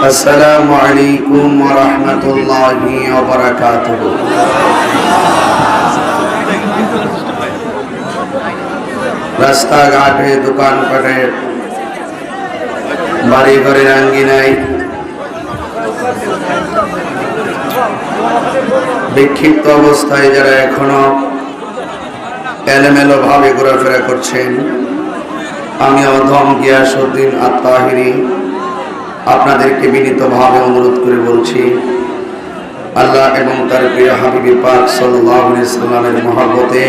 আসসালামু আলাইকুম ওয়া রাহমাতুল্লাহি ওয়া বারাকাতুহু। রাস্তাঘাটে, দোকানপাটে, বাড়ি ঘরের আঙ্গিনায় বিক্ষিপ্ত অবস্থায় যারা এখনো এলোমেলো ভাবে ঘোরাফেরা করছেন, আমি অধম গিয়াসউদ্দিন আত-তাহিরি আপনাদেরকে বিনীতভাবে অনুরোধ করে বলছি, আল্লাহ এবং তার প্রিয় হাবিব পাক সাল্লাল্লাহু আলাইহি সাল্লামের মহব্বতে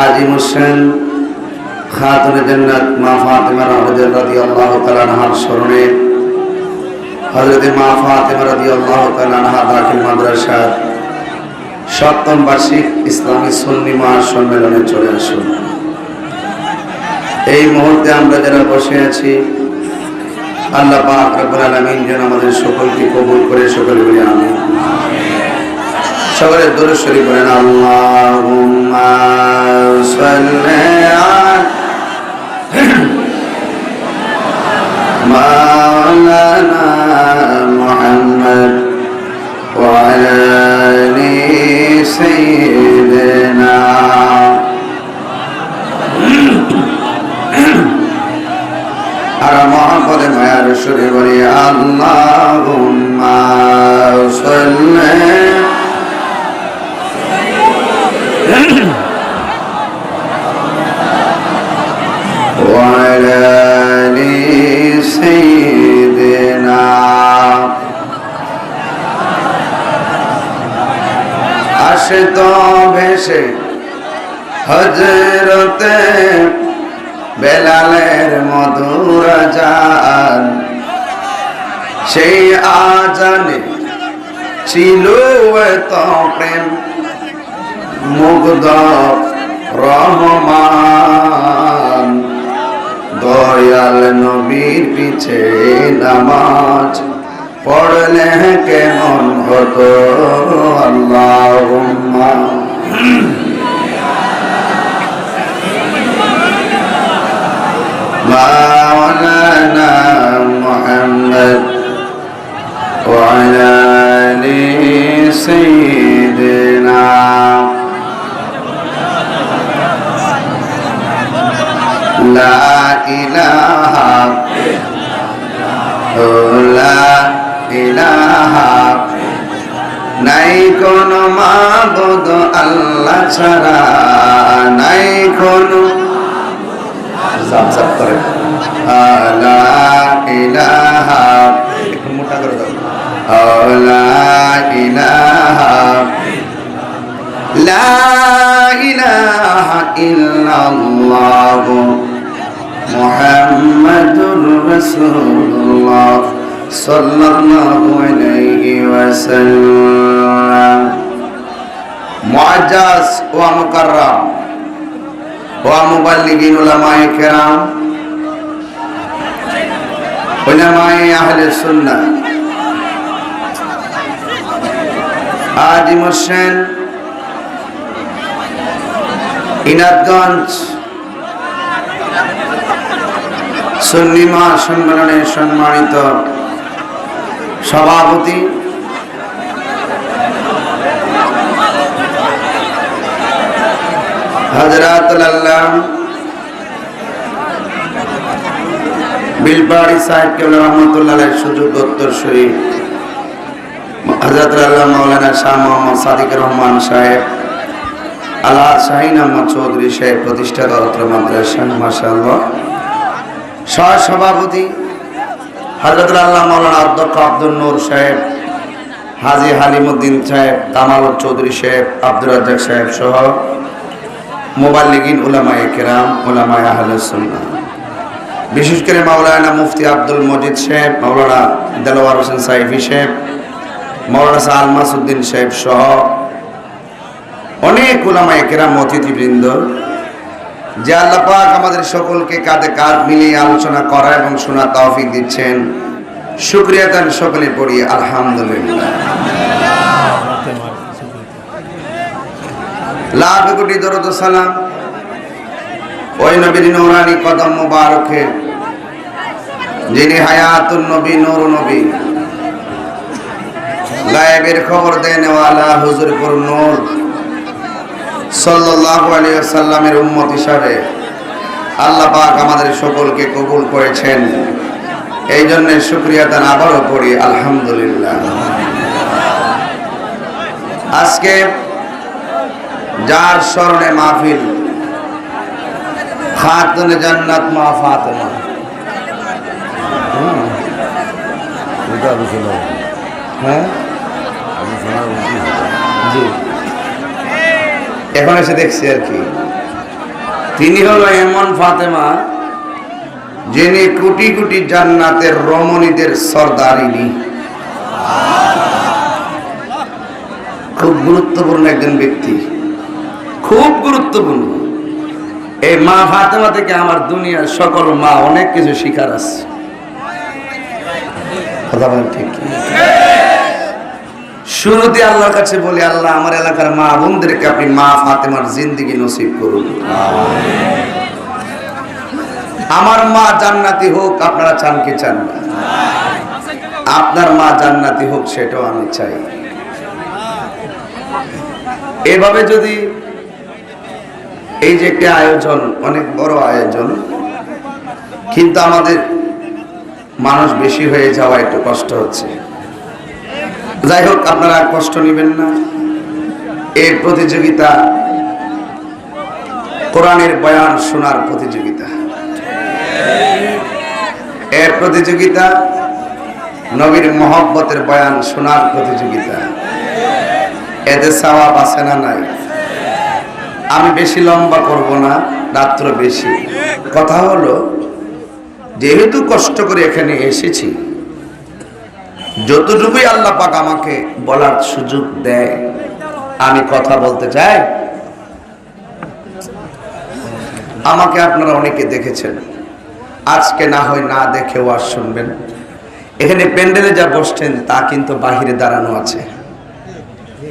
আজিম হোসেন খাতুনে জান্নাত মা ফাতেমা রাদিয়াল্লাহু তাআলা আনহার স্মরণে হযরত মা ফাতেমা রাদিয়াল্লাহু তাআলা আনহা দাখিল মাদ্রাসার ৭ম বার্ষিক ইসলামী সুন্নি মহাসম্মেলনে চলে আসুন। এই মুহূর্তে আমরা যারা বসে আছি, আল্লাহ পাক রব্বুল আলামিন যেন আমাদের সকলকে কবুল করে, সকলে বলি আমিন। সকলে দরুদ শরীফ পড়েন, আল্লাহুম্মা সাল্লি আলা মাওলানা মুহাম্মদ ওয়া আলা আলি সাইয়্যিদিনা। আর মহব্বতে মায়ার সুরে বলি, আল্লাহুম্মা সাল্লি ওয়া আলা আলি সাইয়্যিদিনা। আসে তো ভেসে হযরতে বেলালের মধুর আজান, সেই আজানে ছিল এত প্রেম, মুগ্ধ রহমান। দয়াল নবীর পিছে নামাজ পড়লে কেমন হতো, আল্লাহুম্মা মাওলানা মুহাম্মদ ওয়া আলা আলি সাইয়্যিদিনা। লা ইলাহা লা ইলাহা নাই কোন মাবুদ আল্লাহ ছাড়া, নাই কোন সাব করে লা ইলাহা, একটু মোটা করে দাও, লা ইলাহা লা ইলাহা ইল্লাল্লাহ মুহাম্মাদুর রাসূলুল্লাহ সাল্লাল্লাহু আলাইহি ওয়াসাল্লাম। মুআজ্জাজ ওয়া মুকাররাম ওয়া মুবাল্লিগিন উলামায়ে কেরাম, উলামায়ে আহলে সুন্নাহ, আজিম হোসেন ইনাদগঞ্জ সুন্নি মহাসম্মেলনের সম্মানিত সভাপতি হযরতুল আল্লাহ বিলবাড়ি সাহেব কেবল রহমতুল্লাহ আলাইহির সুযোগ্য উত্তরসূরি হযরতুল আল্লাহ মাওলানা শাহ মোহাম্মদ সাদিক রহমান সাহেব, আল্লাহ শাহিন আহমদ চৌধুরী সাহেব, প্রতিষ্ঠাতা অত্র মাদ্রাসা, মাশাআল্লাহ। সহসভাপতি হযরতুল আল্লাহ মাওলানা অধ্যক্ষ আব্দুল নূর সাহেব, হাজী হালিমউদ্দিন সাহেব, কামাল চৌধুরী সাহেব, আব্দুর রাজ্জাক সাহেব সহ মুবাল্লিগিন উলামায়ে কেরাম, উলামায়ে আহলে সুন্নাহ, বিশেষ করে মাওলানা মুফতি আব্দুল মজিদ সাহেব, মাওলানা দেলোয়ার হোসেন সাইফি সাহেব, মাওলানা শাহ আলমাসউদ্দিন সাহেব সহ অনেক উলামায়ে কেরাম, অতিথিবৃন্দ, যে আল্লাহ পাক আমাদের সকলকে কাঁধে কাঁধ মিলিয়ে আলোচনা করা এবং শোনার তৌফিক দিচ্ছেন, শুকরিয়া তার সকলে পড়ি আলহামদুলিল্লাহ। লাখ কোটি দরুদ ও সালাম ওই নবীর নূরানি কদম মুবারকে যিনি হায়াতুন নবী, নূর নবী, গায়েবের খবর দেনেওয়ালা হুজুরপুর নূর সাল্লাল্লাহু আলাইহি ওয়াসাল্লামের উম্মত হিসাবে আল্লাহ পাক আমাদের সকলকে কবুল করেছেন। এই জন্য শুকরিয়া দান আবারও করি আলহামদুলিল্লাহ। আজকে যার স্মরণে মাহফিল, খাতুনে জান্নাত মা ফাতেমা, হ্যাঁ জি, এখন এসে দেখছি আর কি। তিনি হলো এমন ফাতেমা যিনি কোটি কোটি জান্নাতের রমণীদের সরদারিনী। খুব গুরুত্বপূর্ণ একজন ব্যক্তি, খুব গুরুত্বপূর্ণ। এই মা ফাতেমা থেকে আমার দুনিয়ার সকল মা অনেক কিছু শিখার আছে। কথা বলেন ঠিক? শুরুতে আল্লাহর কাছে বলি, আল্লাহ আমার এলাকার মা বোনদেরকে আপনি মা ফাতেমার জিন্দেগি নসিব করুন। আমার মা জান্নাতি হোক, আপনারা চান কি চান না? আপনার মা জান্নাতি হোক সেটাও আমি চাই। এভাবে যদি এই যে একটা আয়োজন, অনেক বড় আয়োজন, কিন্তু আমাদের মানুষ বেশি হয়ে যাওয়া একটু কষ্ট হচ্ছে। যাই হোক, আপনারা কষ্ট নেবেন না। এই প্রতিযোগিতা কোরআনের বয়ান শোনার প্রতিযোগিতা, এর প্রতিযোগিতা নবীর মহব্বতের বয়ান শোনার প্রতিযোগিতা। এতে সওয়াব আছে না নাই? আমি বেশি লম্বা করব না, রাত্র বেশি। কথা হলো, যেহেতু কষ্ট করে এখানে এসেছি, যতটুকুই আল্লাহ পাক আমাকে বলার সুযোগ দেয় আমি কথা বলতে চাই। আমাকে আপনারা অনেকে দেখেছেন, আজকে না হয় না দেখে ওয়াজ শুনবেন। এখানে প্যান্ডেলে যা বসছেন তা কিন্তু বাহিরে দাঁড়ানো আছে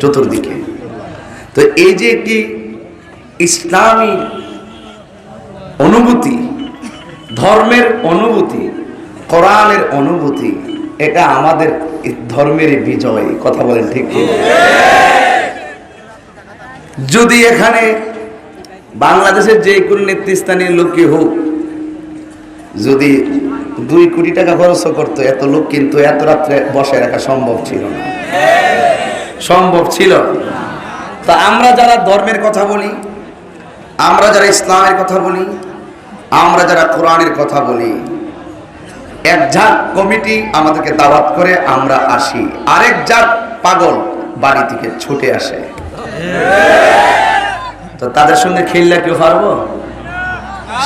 চতুর্দিকে। তো এই যে একটি ইসলামী অনুভূতি, ধর্মের অনুভূতি, কোরআনের অনুভূতি, এটা আমাদের ধর্মের বিজয়। কথা বলেন ঠিক কি? যদি এখানে বাংলাদেশের যে কোনো নেতৃস্থানীয় লোকই হোক, যদি 2 কোটি টাকা খরচ করতো, এত লোক কিন্তু এত রাত্রে বসে রাখা সম্ভব ছিল না, সম্ভব ছিল। তা আমরা যারা ধর্মের কথা বলি, আমরা যারা ইসলামের কথা বলি, আমরা যারা কোরআনের কথা বলি, এক ঝাঁক কমিটি আমাদেরকে দাওয়াত করে আমরা আসি, আরেক ঝাঁক পাগল বাড়ি থেকে ছুটে আসে। তো তাদের সঙ্গে খেললে কেউ পারবো?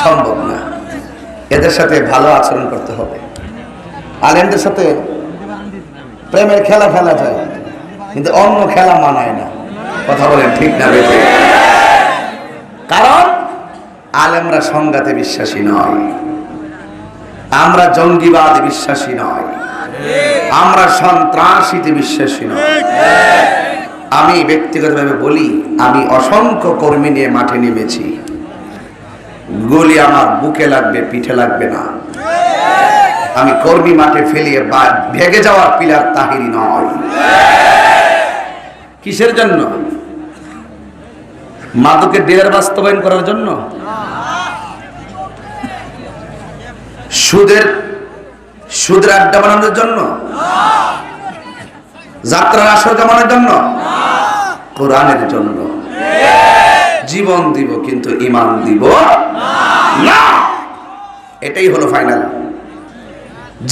সম্ভব না। এদের সাথে ভালো আচরণ করতে হবে। আলেমদের সাথে প্রেমের খেলা খেলা যায়, কিন্তু অন্য খেলা মানায় না। কথা বলেন ঠিক না বেঠিক? কারণ আলেমরা সংঘাতে বিশ্বাসী নয়, আমরা জঙ্গিবাদে বিশ্বাসী নয়, আমরা সন্ত্রাসীতে বিশ্বাসী নয়। আমি ব্যক্তিগতভাবে বলি, আমি অসংখ্য কর্মী নিয়ে মাঠে নেমেছি। গুলি আমার বুকে লাগবে, পিঠে লাগবে না। আমি কর্মী মাঠে ফেলিয়ে ভেগে যাওয়ার পিলার তাহিরি নয়। কিসের জন্য? মাদকের ডিলার বাস্তবায়ন করার জন্য? সুদের আড্ডা বানানোর জন্য? যাত্রার আসর জমানোর জন্য? কোরআনের জন্য। জীবন দিব কিন্তু ঈমান দিব না, এটাই হলো ফাইনাল।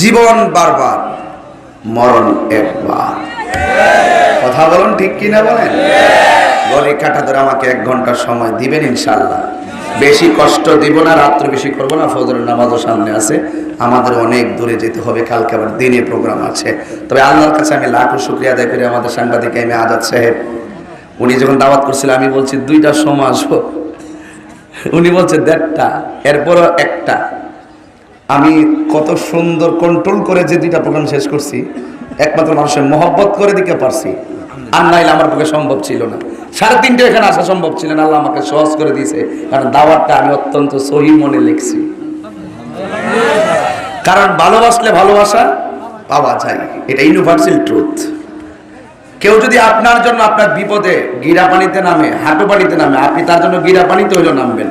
জীবন বারবার, মরণ একবার। কথা বলুন ঠিক কিনা বলেন? গড়ি কাটা ধরে আমাকে 1 ঘন্টা সময় দিবেন ইনশাআল্লাহ। বেশি কষ্ট দিব না, রাত্রে বেশি করবো না। ফজরের নামাজও সামনে আছে, আমাদের অনেক দূরে যেতে হবে, কালকে আবার দিনে প্রোগ্রাম আছে। তবে আল্লাহর কাছে আমি লাখো শুকরিয়া আদায় করি আমাদের সাংবাদিক এম এ আজাদ সাহেব। উনি যখন দাওয়াত করছিল, আমি বলছি 2টার সময় আসবো, উনি বলছে 1:30, এরপরও 1টা। আমি কত সুন্দর কন্ট্রোল করে যে 2টা প্রোগ্রাম শেষ করছি, একমাত্র মানুষের মহব্বত করে দিতে পারছি। আর নাইলে আমার পক্ষে সম্ভব ছিল না। 3:30 এখানে আসা সম্ভব ছিল না, আল্লাহ আমাকে সহজ করে দিয়েছে। কারণ দাওয়াতটা আমি অত্যন্ত সহি মনে লিখছি। কারণ ভালোবাসলে ভালোবাসা পাওয়া যায়, এটা ইউনিভার্সাল ট্রুথ। কেউ যদি আপনার জন্য আপনার বিপদে গিরা পানিতে নামে, হাঁটু পানিতে নামে, আপনি তার জন্য গিরা পানিতে হইলেও নামবেন।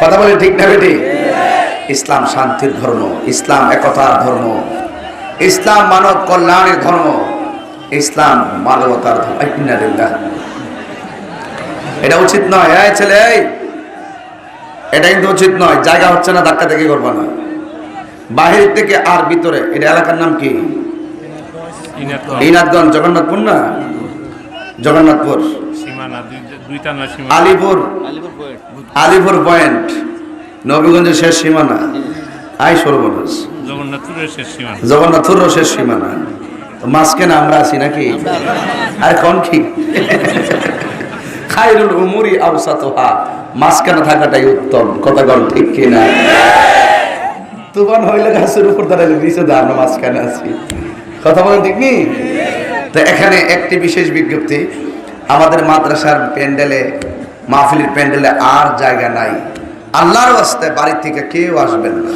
কথা বলে ঠিক না বেটি? ইসলাম শান্তির ধর্ম, ইসলাম একতার ধর্ম, ইসলাম মানব কল্যাণের ধর্ম, ইসলাম মানবতার ধর্ম। এটা উচিত নয় এই ছেলে, এটা কিন্তু উচিত নয়। জায়গা হচ্ছে না, ধাক্কা দেখে করবা না। বাহির থেকে আর ভিতরে, এটা এলাকার নাম কি? ইনাদগঞ্জ, জগন্নাথপুর না? জগন্নাথপুর, আলিপুর, আলিপুর পয়েন্ট, নবীগঞ্জের শেষ সীমানা। আই সর্বনাশ, জগন্নাথপুরের শেষ সীমানা। মাঝখানে আমরা আছি নাকি? আর কোন কি খায়রুল উমুরি আওসাতুহা, মাঝখানে থাকাটাই উত্তম। কথা বল ঠিক কিনা? তুফান হইলে গাছের উপর দাঁড়ালে নিচে দা, আমরা মাঝখানে আছি। কথা বলেন ঠিক নি? তো এখানে একটি বিশেষ বিজ্ঞপ্তি, আমাদের মাদ্রাসার প্যান্ডেলে, মাহফিলের প্যান্ডেলে আর জায়গা নাই। আল্লাহর ওয়াস্তে বাড়ি থেকে কেউ আসবেন না।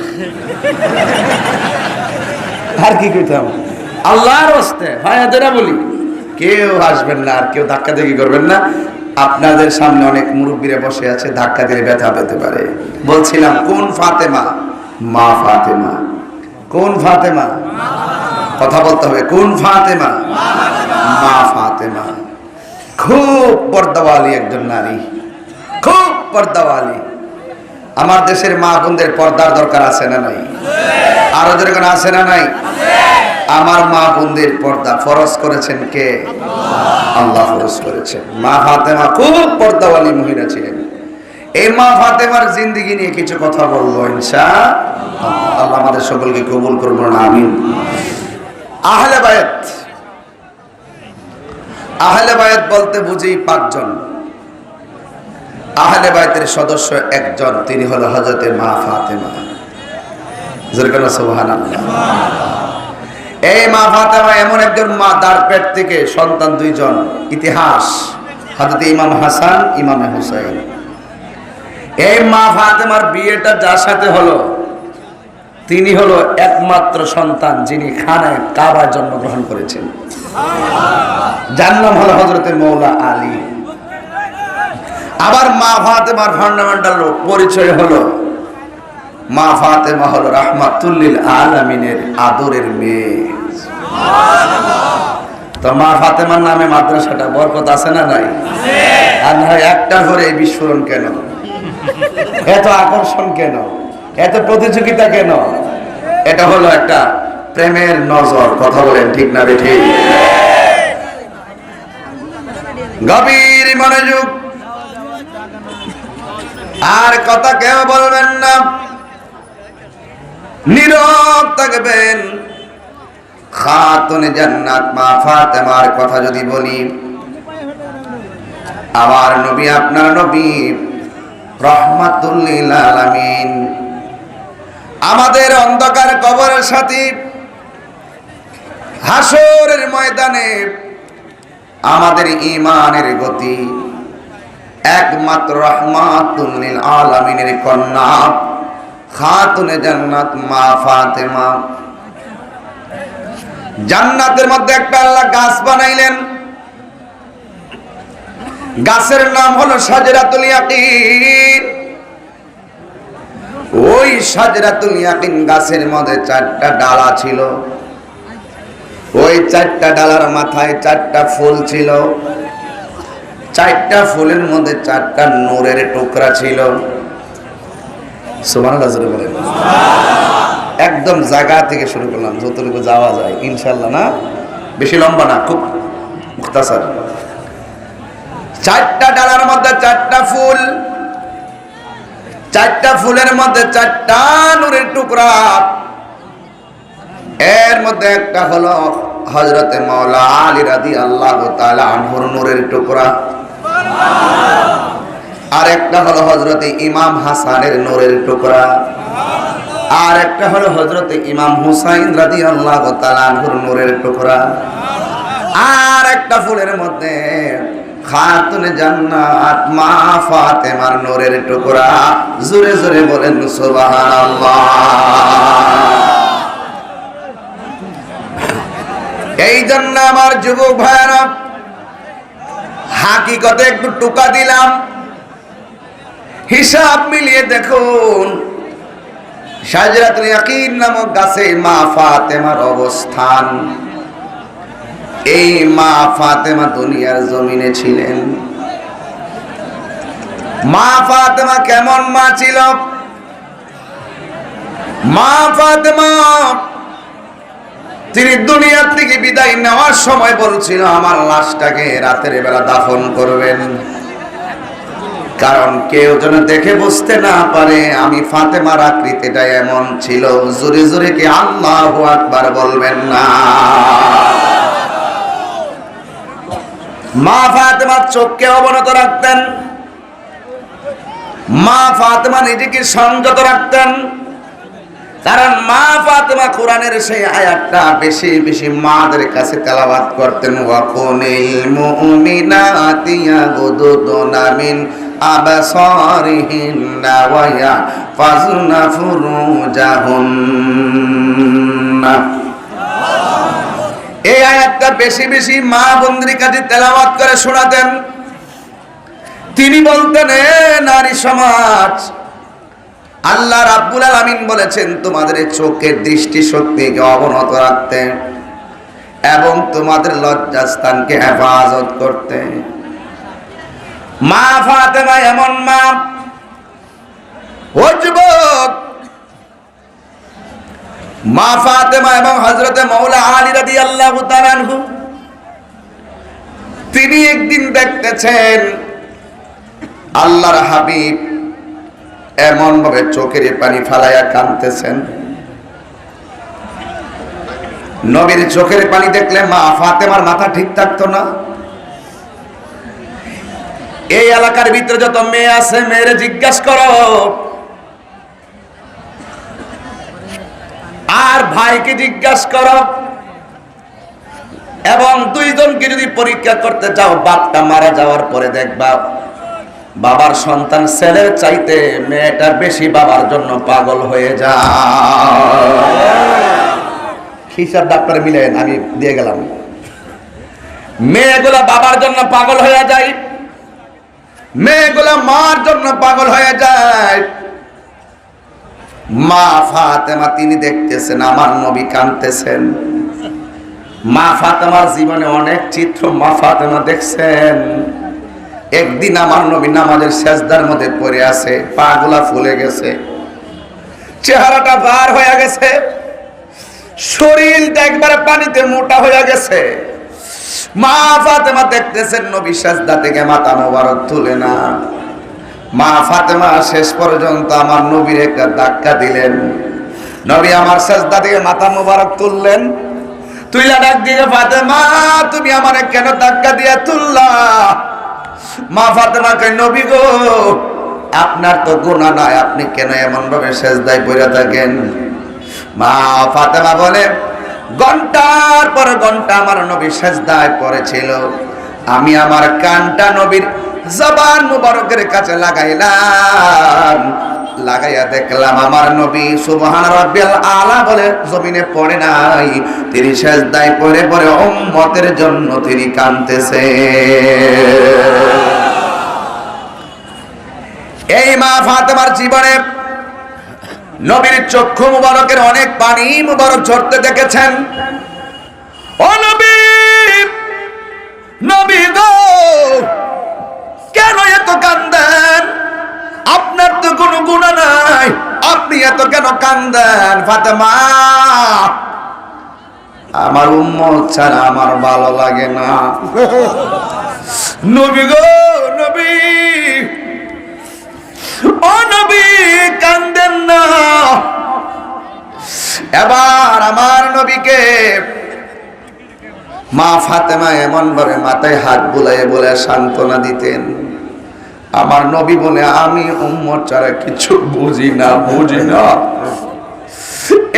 আর কি কইতাম? আল্লাহর ওয়াস্তে ভাইয়াদেরা বলি, কেউ আসবেন না, আর কেউ ধাক্কা দেখি করবেন না। আপনাদের সামনে অনেক মুরব্বীরা বসে আছে, ধাক্কা দিলে ব্যথা পেতে পারে। বলছিলাম কোন ফাতেমা? মা ফাতেমা। কোন ফাতেমা? কথা বলতে হবে। কোন ফাতেমা? মা ফাতেমা। খুব পর্দাওয়ালি একজন নারী, খুব পর্দাওয়ালি। আমার দেশের মা বোনদের পর্দার দরকার আছে না নাই? আরো যেরকম আছে না নাই? আমার মা বোনদের পর্দা ফরজ করেছেন কে? আল্লাহ ফরজ করেছেন। মা ফাতেমা খুব পর্দাওয়ালি মহিলা ছিলেন। এই মা ফাতেমার জিন্দেগি নিয়ে কিছু কথা বলবো ইনশাআল্লাহ। আল্লাহ আমাদের সকলকে কবুল করুন, আমিন। আহলে বায়াত, আহলে বায়াত বলতে বুঝি 5 জন। আহলে বায়াতের সদস্য একজন, তিনি হলো হযরতে মা ফাতেমা। যেরকম সুবহানাল্লাহ। এই মা ফাতেমা এমন একজন মা, তার পেট থেকে সন্তান 2 জন। ইতিহাস, হযরত ইমাম হাসান, ইমামে হুসাইন। এই মা ফাতেমার বিয়েটা যার সাথে হলো, তিনি হলো একমাত্র সন্তান যিনি খানায় কাবায় জন্মগ্রহণ করেছেন। যার নাম হলো হযরতে মৌলা আলী। আবার মা ফাতেমার ফান্ডামেন্টাল পরিচয় হলো, মা ফাতেমা হলো রাহমাতুল লিল আলামিনের আদরের মেয়ে। তো মা ফাতেমার নামে মাদ্রাসাটা বরকত আছে না নাই? আর নয় একটা ঘরে এই বিস্ফোরণ কেন? এত আকর্ষণ কেন? এত প্রতিযোগিতা কেন? এটা হলো একটা প্রেমের নজর। কথা বলেন ঠিক না বেঠি? গভীর মনোযোগ, আর কথা কেউ বলবেন না, নীরব থাকবেন। খাতুনে জান্নাত মা ফাতেমার কথা যদি বলি, আমার নবী, আপনার নবী রাহমাতুল লিল আলামিন, আমাদের অন্ধকার কবরের সাথী, হাসরের ময়দানে আমাদের ঈমানের গতি, একমাত্র রাহমাতুল লিল আলামিনের কন্যা খাতুনে জান্নাত মা ফাতেমা। জান্নাতের মধ্যে একটা আল্লাহ গাছ বানাইলেন, গাছের নাম হলো শাজরাতুল ইয়াকিন। ওই শাজরাতুল ইয়াকিন গাছের মধ্যে 4টা ডালা ছিল। ওই 4টা ডালার মাথায় 4টা ফুল ছিল। 4টা ফুলের মধ্যে 4টা নূরের টুকরা ছিল। সুবহানাল্লাহ বলেন। একদম জায়গা থেকে শুরু করলাম, যতটুকু যাওয়া যায় ইনশাআল্লাহ, না বেশি লম্বা না, খুব মুখতাসার। 4টা ডালার মধ্যে 4টা ফুল, 4টা ফুলের মধ্যে 4টা নূরের টুকরা। এর মধ্যে একটা হলো হযরতে মাওলা আলী রাদিয়াল্লাহু তাআলা আনহুর নূরের টুকরা, আর একটা হলো হযরতে ইমাম হাসানের নূরের টুকরা, আর একটা হলো হযরতে ইমাম হুসাইন রাদিয়াল্লাহু তাআলা আনহুর নূরের টুকরা। আর একটা ফুলের মধ্যে খাতুনে জান্নাত মা ফাতেমার নূরের টুকরা। জোরে জোরে বলেন সুবহানাল্লাহ। এই জন্য আমার যুবক ভাইরা, হাকিকতে একটু টোকা দিলাম, হিসাব মিলিয়ে দেখুন শাজরাতুল ইয়াকিন নামক গাছে মা ফাতেমার অবস্থান। এই মা ফাতেমা দুনিয়ার জমিনে ছিলেন। মা ফাতেমা কেমন মা ছিল? মা ফাতেমা তিনি দুনিয়া থেকে বিদায় নেওয়ার সময় বলছিল আমার লাশটাকে রাতের বেলা দাফন করবেন, কারণ কেউ যেন দেখে বুঝতে না পারে আমি ফাতেমার আকৃতিটা এমন ছিল। জোরে জোরে কি আল্লাহু আকবার বলবেন না? মা ফাতেমার চোখকে অবনত রাখতেন, মা ফাতেমা নিজেকে সংযত রাখতেন, কারণ মা ফাতেমা কোরআনের সেই আয়াতটা বেশি বেশি মাদের কাছে তেলাওয়াত করতেন। ওয়াকুনিল মুমিনাতি ইয়াগুদুনা মিন আবসারিহিন্না ওয়া ইয়াহফাযনা ফুরুজাহুন্না। এই আয়াতটা বেশি বেশি মা বোনদের কাছে তেলাওয়াত করে শোনাতেন। তিনি বলতেন, এ নারী সমাজ, আল্লাহ রাব্বুল আলামিন বলেছেন তোমাদের চোখের দৃষ্টি শক্তিকে অবনত রাখতে এবং তোমাদের লজ্জাস্থানকে হেফাজত করতে। মা ফাতেমা এমন মা। ও যুবক, মা ফাতেমা এবং হযরতে মাওলা আলী রাদিয়াল্লাহু তাআলা আনহু তিনি একদিন দেখতেছেন আল্লাহর হাবিব এমন ভাবে চোখের পানি ফালাইয়া কাঁদতেছেন। নবীর চোখের পানি দেখলে মা ফাতেমার মাথা ঠিক থাকতো না। এই এলাকার ভিতরে যত মেয়ে আছে মেয়েরে জিজ্ঞাসা করো, আর ভাইকে জিজ্ঞাসা করো, এবং দুইজনকে যদি পরীক্ষা করতে চাও বাপটা মারা যাওয়ার পরে দেখবা বাবার সন্তান ছেলের চাইতে মেয়েটা বেশি বাবার জন্য পাগল হয়ে যায়। হিসাব ডাক্তার মিলেন, আমি দিয়ে গেলাম। মেয়েগুলা বাবার জন্য পাগল হয়ে যায়, মেয়েগুলা মার জন্য পাগল হয়ে যায়। মা ফাতেমা তিনি দেখতেছেন আমার নবী কাঁদতেছেন। মা ফাতেমার জীবনে অনেক চিত্র মা ফাতেমা দেখছেন। একদিন আমার নবী নামাজের সেজদার মধ্যে পড়ে আছে, পা গুলা ফুলে গেছে, চেহারাটা ভার হয়ে গেছে, শরীরটা একবারে পানিতে মোটা হয়ে গেছে। মা ফাতেমা দেখতেছেন নবী সেজদা থেকে মাথা মোবারক তুলে না। মা ফাতেমা শেষ পর্যন্ত আমার নবীর একটা ধাক্কা দিলেন। নবী আমার সেজদা থেকে মাথা মোবারক তুললেন, তুইলা ডাক দিয়ে ফাতেমা তুমি আমারে কেন ধাক্কা দিয়ে তুললা? মা ফাতেমা কয় নবী গো আপনার তো গুনাহ নাই, আপনি কেন এমন ভাবে সেজদায় পড়ে থাকেন? মা ফাতেমা বলে ঘন্টার পর ঘন্টা আমার নবী সেজদায় পড়েছিল, আমি আমার কানটা নবীর জবান মুবারকের কাছে লাগাইলাম, লাগাইয়া দেখলাম আমার নবী সুবহান রাব্বিয়াল আলা বলে জমিনে পড়ে নাই, তিনি সেজদায় পড়ে পড়ে উম্মতের জন্য তিনি কাঁদতেছে। এই মা ফাতেমার জীবনে নবীর চক্ষু মুবারকের অনেক পানি মুবারক ঝরতে দেখেছেন। ও নবী, নবী গো কেন এত কান্দেন? আপনার তো কোনো গুনাহ নাই, আপনি এত কেন কান্দেন? ফাতেমা আমার উম্মত ছাড়া আমার ভালো লাগে না। নবী গো নবী, ও নবী কান্দেন না। এবার আমার নবীকে মা ফাতেমা এমন ভাবে মাথায় হাত বুলাইয়ে বলে সান্ত্বনা দিতেন। আমার নবী বলে আমি উম্মত ছাড়া কিছু বুঝি না, বুঝি না।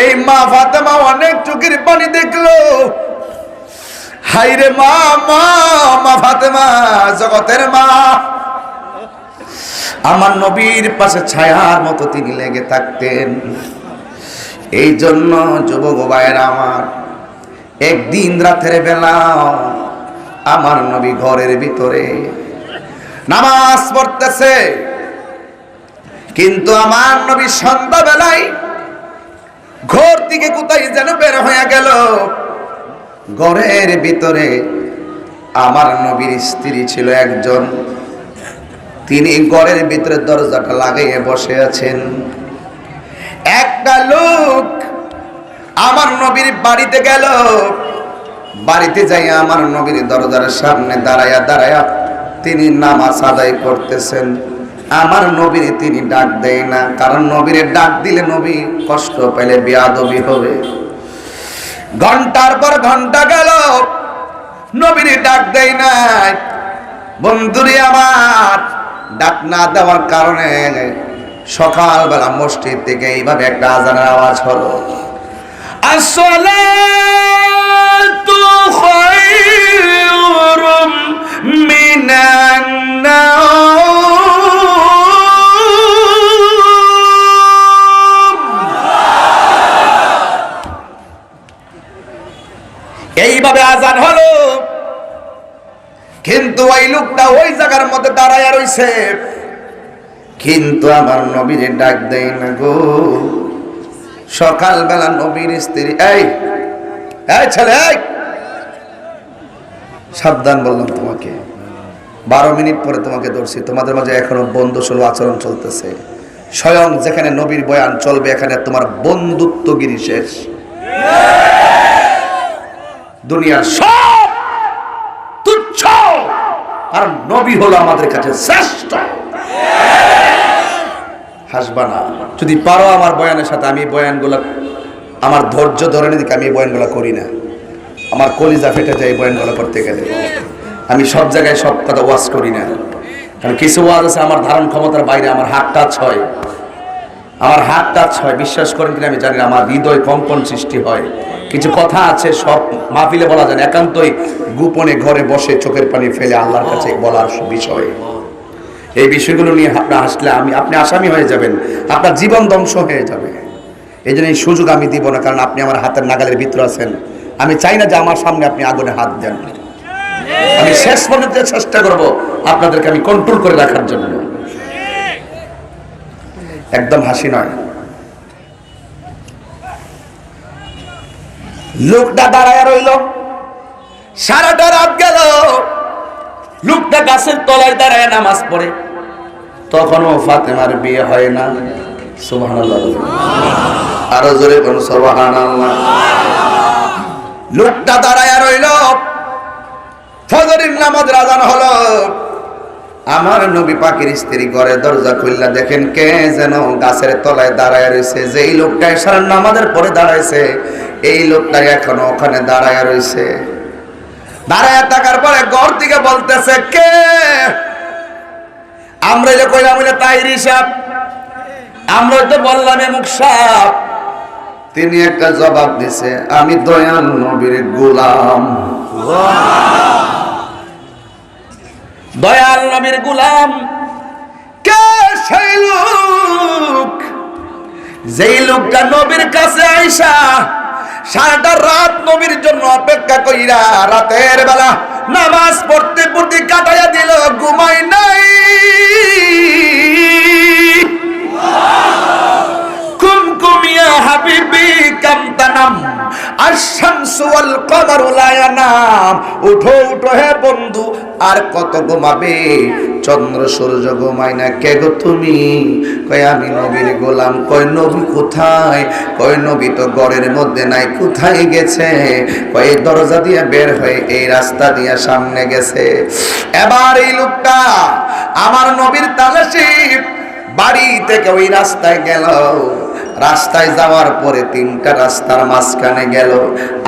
এই মা ফাতেমা অনেক চোখের পানি দেখলো, হাইরে মা, মা, মা ফাতেমা, জগতের মা। আমার নবীর পাশে ছায়ার মতো তিনি লেগে থাকতেন। এই জন্য যুবক ভাইয়েরা আমার, একদিন রাতের বেলা আমার নবী ঘরের ভিতরে নামাজ পড়তেছে, কিন্তু আমার নবী সন্ধ্যাবেলায় ঘর থেকে কোথায় যেন বের হয়ে গেল। ঘরের ভিতরে আমার নবীর স্ত্রী ছিল একজন, তিনি ঘরের ভিতরে দরজাটা লাগাইয়ে বসে আছেন। একটা লোক আমার নবীর বাড়িতে গেল, বাড়িতে যাই আমার নবীর দরজার সামনে দাঁড়ায়া দাঁড়ায়া তিনি নামাজ আদায় করতেছেন। আমার নবীর তিনি ডাক দেয় না, কারণ নবীর ডাক দিলে নবী কষ্ট পেলে বেয়াদবি হবে। ঘন্টার পর ঘন্টা গেল, নবীর ডাক দেয় না। বন্ধুরে আমার, ডাক না দেওয়ার কারণে সকালবেলা মসজিদ থেকে এইভাবে একটা আজানের আওয়াজ হলো, আসসালাতু খায়রুম মিনান নাওম। এইভাবে আজান হলো, কিন্তু ওই লোকটা ওই জায়গার মধ্যে দাঁড়ায় রইছে, কিন্তু আমার নবীরে ডাক দেয় না গো। সকালবেলা নবীর স্ত্রী, এই ছেলে, সাবধান বললাম তোমাকে, 12 মিনিট পরে তোমাকে ধরছি। তোমাদের মাঝে এখনো বন্ধুসুলভ আচরণ চলতেছে। স্বয়ং যেখানে নবীর বয়ান চলবে, এখানে তোমার বন্ধুত্বগিরি শেষ। দুনিয়ার সব তুচ্ছ, আর নবী হলো আমাদের কাছে শ্রেষ্ঠ। হাসবা না, যদি পারো আমার বয়ানের সাথে। আমি বয়ানগুলো আমার ধৈর্য ধরে নিদিকে আমি বয়ানগুলো করি না, আমার কলিজা ফেটে যায় বয়ানগুলো করতে গেলে। আমি সব জায়গায় সব কথা ওয়াজ করি না, কারণ কিছু ওয়াজ আছে আমার ধারণ ক্ষমতার বাইরে। আমার হাত টাচ হয়, আমার হাত টাচ হয়, বিশ্বাস করেন কিনা আমি জানি না, আমার হৃদয় কম্পন সৃষ্টি হয়। কিছু কথা আছে সব মাহফিলে বলা যায় না, একান্তই গোপনে ঘরে বসে চোখের পানি ফেলে আল্লাহর কাছে বলার বিষয়। এই বিষয়গুলো নিয়ে আপনি হাসলে আপনি আসামি হয়ে যাবেন, আপনার জীবন ধ্বংস হয়ে যাবে। এই জন্য এই সুযোগ আমি দিব না, কারণ আপনি আমার হাতের নাগালের ভিতরে আছেন। আমি চাই না যে আমার সামনে আপনি আগুনে হাত দেন। আমি শেষ পর্যন্ত চেষ্টা করব আপনাদেরকে আমি কন্ট্রোল করে রাখার জন্য। একদম হাসি নয়। লোকটা দাঁড়ায় রইল, সারাটা রাত গেল। লোকটা গাছের তলায় দাঁড়ায় নামাজ পড়ে। তখনও ফাতেমার বিয়ে হয় না। সুবহানাল্লাহ, আরো জোরে কোন সুবহানাল্লাহ। লোকটা দাঁড়ায় রইল, ফজরের নামাজের আযান হলো। আমার নবী পাকের স্ত্রী ঘরে দরজা খুললা দেখেন কে যেন গাছের তলায় দাঁড়ায় রয়েছে। যেই লোকটা এশার নামাজের পরে দাঁড়াইছে, এই লোকটা এখনো ওখানে দাঁড়ায় রয়েছে। দাঁড়ায় থাকার পরে ঘর থেকে বলতেছে, কে? আমরা যে কইলাম তাহিরি সাহেব, আমরা তো বললাম এমুক সাহেব। তিনি একটা জবাব দিছে, আমি দয়াল নবীর গোলাম। দয়াল নবীর গোলাম। কে সেই লোক? যেই লোকটা নবীর কাছে আইসা সারাটা রাত নবীর জন্য অপেক্ষা কইরা রাতের বেলা নামাজ পড়তে পড়তে কাটাইয়া দিল, ঘুমাই নাই। কুমকুমিয়া হাবিবি কামতানাম আশ-শামসু ওয়াল কমারু লা ইয়ানাম। উঠো উঠো হে বন্ধু, আর কত ঘুমাবে? চন্দ্র সূর্য ঘুমায় না। কে গো তুমি? কয় আমি নবীর গোলাম। কয় নবী কোথায়? কয় নবী তো ঘরের মধ্যে নাই। কোথায় গেছে? কয় দরজা দিয়ে বের হয়ে এই রাস্তা দিয়ে সামনে গেছে। এবার এই লোকটা আমার নবীর তালাশি বাড়ি থেকে ওই রাস্তায় গেল। রাস্তায় যাওয়ার পরে 3টা রাস্তার মাঝখানে গেল।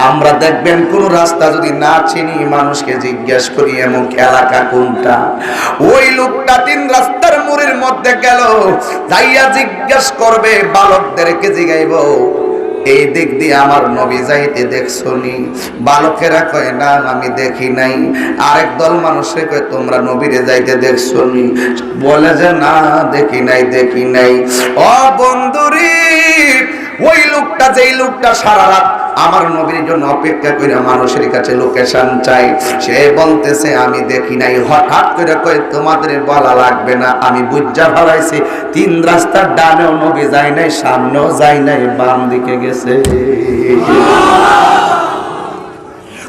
আমরা দেখবেন কোন রাস্তা যদি না চিনি মানুষকে জিজ্ঞেস করি এমন এলাকা কোনটা। ওই লোকটা 3 রাস্তার মোড়ের মধ্যে গেল, যাইয়া জিজ্ঞেস করবে, বালকদেরকে জিগাইব এই দিক দিয়ে আমার নবী যাইতে দেখছনি? বালকেরা কয় না আমি দেখি নাই। আরেক দল মানুষে কয় তোমরা নবীরে যাইতে দেখছনি? বলে যে না দেখি নাই। ও বন্ধুরি, ওই লোকটা, যেই লোকটা সারা রাত আমার নবীর জন্য অপেক্ষা করে মানুষের কাছে লোকেশন চাই, সে বলতেছে আমি দেখি নাই। হঠাৎ করে কই তোমাদের বলা লাগবে না, আমি বুঝা ফেলাইছি 3 রাস্তার ডানেও নবী যায় নাই, সামনেও যায় নাই, বাম দিকে গেছে।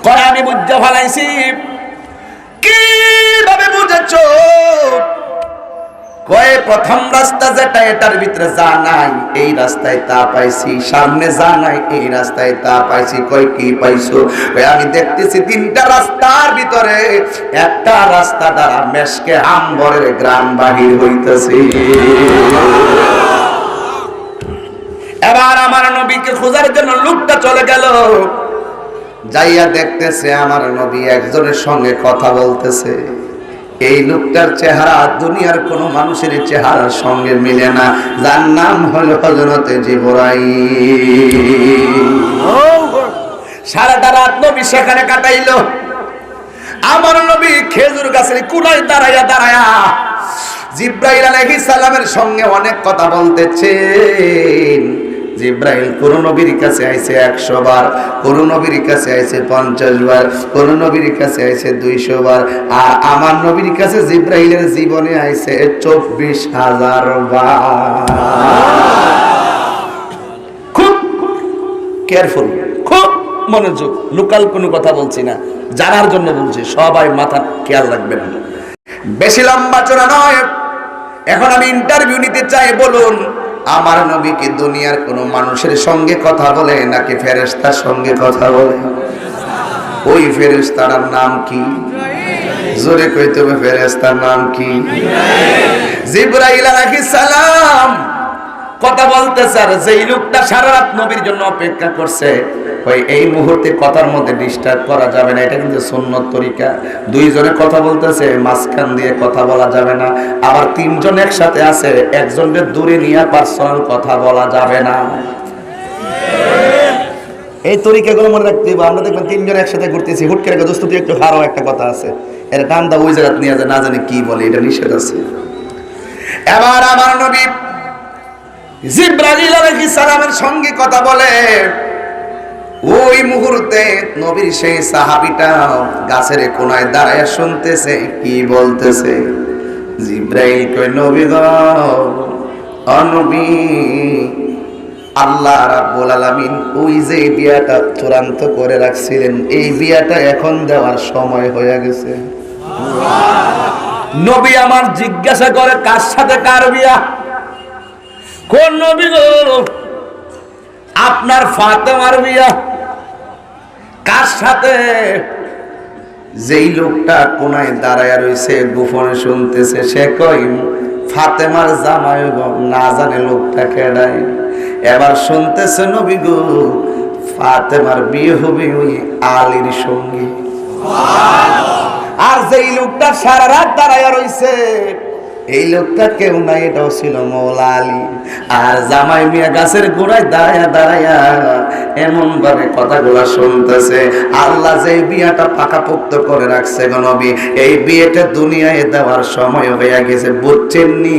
কয় আমি বুঝা ফেলাইছি। কিভাবে বুঝেছো? কয়ে প্রথম রাস্তা যেটা, এটার ভিতরে যা নাই এই রাস্তায় তা পাইছি, সামনে যা নাই এই রাস্তায় তা পাইছি। কই কি পাইছো? কই আমি দেখতেছি 3টা রাস্তার ভিতরে একটা রাস্তা দ্বারা মেশকে আম্বরের গ্রাম বাহির হইতেছে। এবার আমার নবীকে খোঁজার জন্য লোকটা চলে গেল, যাইয়া দেখতেছে আমার নবী একজনের সঙ্গে কথা বলতেছে। এই লোকটার চেহারা দুনিয়ার কোন মানুষের চেহারার সঙ্গে মিলে না, যার নাম হলো হযরতে জিবরাইল। সারাটা রাত নবী সেখানে কাটাইলো। আমার নবী খেজুর গাছের কুলায় দাঁড়ায়া জিবরাইল আলাইহিস সালামের সঙ্গে অনেক কথা বলতেছেন। জিবরাইল কোন নবীর কাছে আইছে 100 বার, কোন নবীর কাছে আইছে 50 বার, কোন নবীর কাছে আইছে 200 বার, আর আমার নবীর কাছে জিবরাইলের জীবনে আইছে 24,000 বার। খুব কেয়ারফুল, খুব মনোযোগ, লোকাল কোনো কথা বলছি না, জানার জন্য বলছি, সবাই মাথা খেয়াল রাখবেন। বেশি লম্বা চড়া নয়, এখন আমি ইন্টারভিউ নিতে চাই। বলুন, আমার নবী কি দুনিয়ার কোন মানুষের সঙ্গে কথা বলে নাকি ফেরেশতার সঙ্গে কথা বলে? ওই ফেরেশতার নাম কি? জোরে কইতে হবে, ফেরেশতার নাম কি? জিবরাইল আলাইহিস সালাম কথা বলতেছে। আর যেই লোকটা সারা রাত নবীর জন্য অপেক্ষা করছে, ওই এই মুহূর্তে কথার মধ্যে ডিস্টার্ব করা যাবে না, এটা কিন্তু সুন্নত তরিকা। 2 জনে কথা বলতেছে, মাঝখান দিয়ে কথা বলা যাবে না। আবার 3 জন একসাথে আছে, একজনকে দূরে নিয়ে পার্সোনাল কথা বলা যাবে না। এই তরিকাগুলো মনে রাখতে হবে। আমরা দেখবেন 3 জন একসাথে ঘুরতেছি, হুট করে দোস্ত তুই একটু হারাও, একটা কথা আছে, এর টানটা ওই জায়গা নিয়ে যায়, না জানি কি বলে, এটা নিষেধ আছে। এবার আমার নবী জিবরাইল আলাইহিস সালামের সঙ্গে কথা বলে। ওই মুহূর্তে নবীর সেই সাহাবীটা গাছের কোনায় দাঁড়ায় শুনতেছে কি বলতেছে। জিবরাইল কয় নবী গো, ও নবী, আল্লাহ রাব্বুল আলামিন ওই যে বিয়াটা চূড়ান্ত করে রাখছিলেন, এই বিয়াটা এখন দেওয়ার সময় হয়ে গেছে। নবী আমার জিজ্ঞাসা করে কার সাথে কার বিয়া? কোন নবী গো? আপনার ফাতেমার বিয়া। কার সাথে? যেই লোকটা কোনায় দাঁড়ায় রয়েছে গোপনে শুনতেছে, সে কই ফাতেমার জামাই, না জানে লোকটা কেডায়। এবার শুনতেছে নবী গো, ফাতেমার বিয়ে হবে ওই আলীর সঙ্গে। আর যেই লোকটা সারা রাত দাঁড়ায় রয়েছে, এই লোকটা কেউ নাই, এটাও ছিল মৌলা আলী। আর জামাই মিয়া গাছের গোড়ায় দাঁড়ায়া এমন ভাবে কথাগুলা শুনতেছে। আল্লাহ যে বিয়াটা পাকাপোক্ত করে রাখছে গো নবী, এই বিয়েটা দুনিয়ায় দেওয়ার সময় হয়ে গেছে। বুঝছেন নি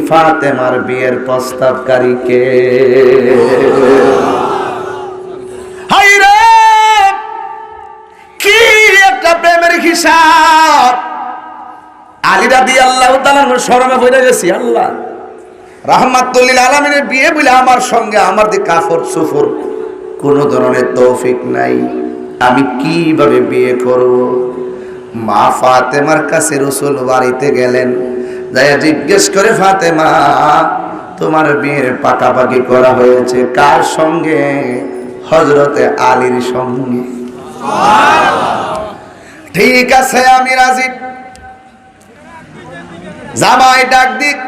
ফাতেমার বিয়ের প্রস্তাবকারী কে? হায়রে কি একটা প্রেমের হিসাব! আলী রাদিয়াল্লাহু তাআলা শরমে পড়ে গেছি। আল্লাহ রাহমাতুল লিল আলামিনের বিয়ে বলে আমার সঙ্গে আমার যে কাফর সুফর, কোন ধরনের তৌফিক নাই, আমি কিভাবে বিয়ে করব? মা ফাতেমার কাছে রাসূল বাড়িতে গেলেন, যাইয়া জিজ্ঞেস করে, ফাতেমা তোমার বিয়ের পাকাপাকি করা হয়েছে কার সঙ্গে? হযরতে আলীর সঙ্গে। ঠিক আছে আমি রাজি। জামাই ডাক দিক,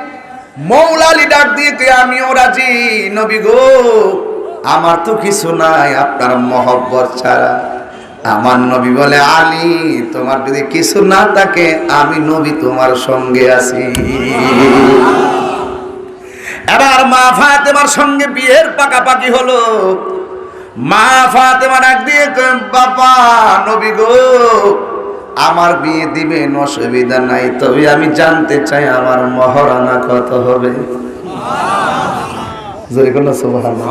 মৌলা আলী ডাক দিক, আমিও রাজি নবী গো, আমার তো কিছু নাই আপনার মহব্বত ছাড়া। আমার নবী বলে, আলী তোমার যদি কিছু না থাকে, আমি নবী তোমার সঙ্গে আছি। এবার মা ফাতেমার সঙ্গে বিয়ের পাকাপাকি হলো। মা ফাতেমা ডাক দিয়ে কয়, বাবা নবী গো, আমার বিয়ে দিবেন, অসুবিধা নাই, তবে আমি জানতে চাই আমার মহারানা কত হবে। জোরে কোন সুবহানাল্লাহ।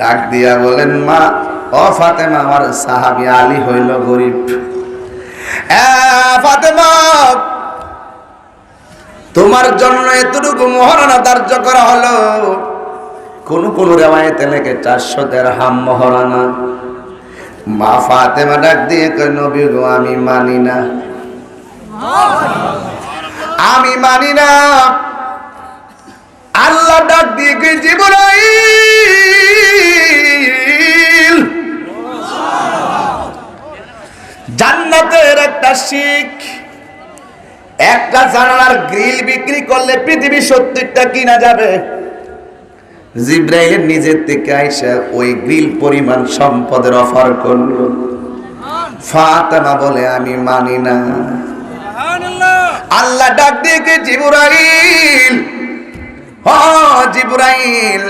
ডাক দিয়া বলেন, মা ও ফাতেমা, আমার সাহাবী আলী হইল গরিব। ফাতেমা, তোমার জন্য এতটুকু মহারানা ধার্য করা হলো। কোন কোন রিওয়ায়েতে লেখে 400 দিরহাম মহারানা। মা ফাতেমা ডাক দিয়ে কয়, নবী গো, আমি মানি না, আমি মানি না। আল্লাহ ডাক দিয়ে কয়, জিবরাইল, জান্নাতের একটা শিখ, একটা জানালার গ্রিল বিক্রি করলে পৃথিবী 70টা কিনা যাবে। জিবরাইল নিজের থেকে আইসা ওই গ্রিল পরিমাণ সম্পদের অফার করলো। ফাতেমা বলে, আমি মানি না। আল্লাহ ডাক দিয়ে কে, জিবরাইল, হ জিবরাইল,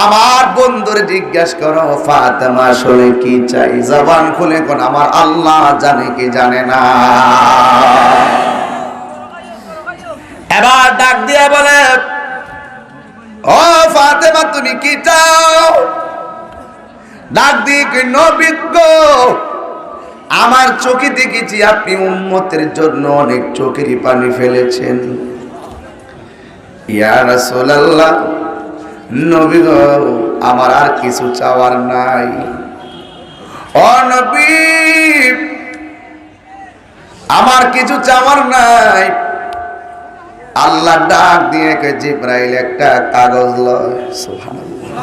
আমার বন্ধুর জিজ্ঞাসা করো ফাতেমা আসলে কি চাই। জবান খুলে কোন আমার আল্লাহ জানে কি জানে না। এবার ডাক দিয়া বলে, ও ফাতেমা তুমি কি চাও? ডাক দিয়ে কি, নবী গো, আমার চোখে দেখেছি আপনি উম্মতের জন্য অনেক চোখের পানি ফেলেছেন। ইয়া রাসূলুল্লাহ, নবী গো, আমার আর কিছু চাওয়ার নাই। ও নবী, আমার কিছু চাওয়ার নাই। আল্লাহ ডাক দিয়ে কয়, জিবরাইল একটা কাগজ লয়। সুবহানাল্লাহ।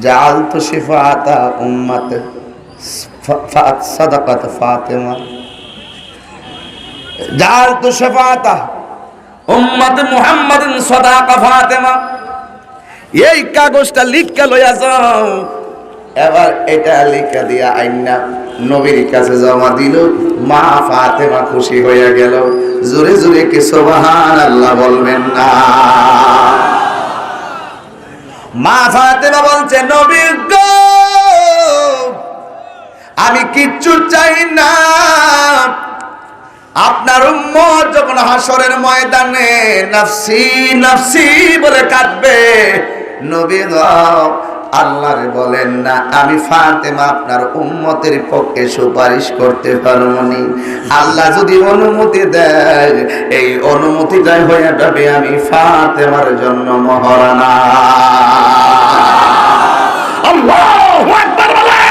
জাআলতু শিফাআতা উম্মতি সাদাকাত ফাতেমা, জাআলতু শিফাআতা উম্মতি মুহাম্মাদিন সাদাকা ফাতেমা। এই কাগজটা লিখে লইয়া যাও। এবার এটা লিখে দিয়া আইনা নবীর কাছে জমা দিল। মা ফাতেমা খুশি হয়ে গেল। জোরে জোরে কি সুবহানাল্লাহ বলবেন না? মা ফাতেমা বলছে, নবী গো, আমি কিচ্ছু চাই না। আপনার উম্মত যখন হাসরের ময়দানে নফসি নফসি বলে কাঁদবে, নবী গো, আল্লাহরে বলেন না আমি ফাতেমা আপনার উম্মতের পক্ষে সুপারিশ করতে পারবনি। আল্লাহ যদি অনুমতি দেয়, এই অনুমতিটাই হয়ে যাবে আমি ফাতেমার জন্য মহারানা। আল্লাহু আকবার বলেন।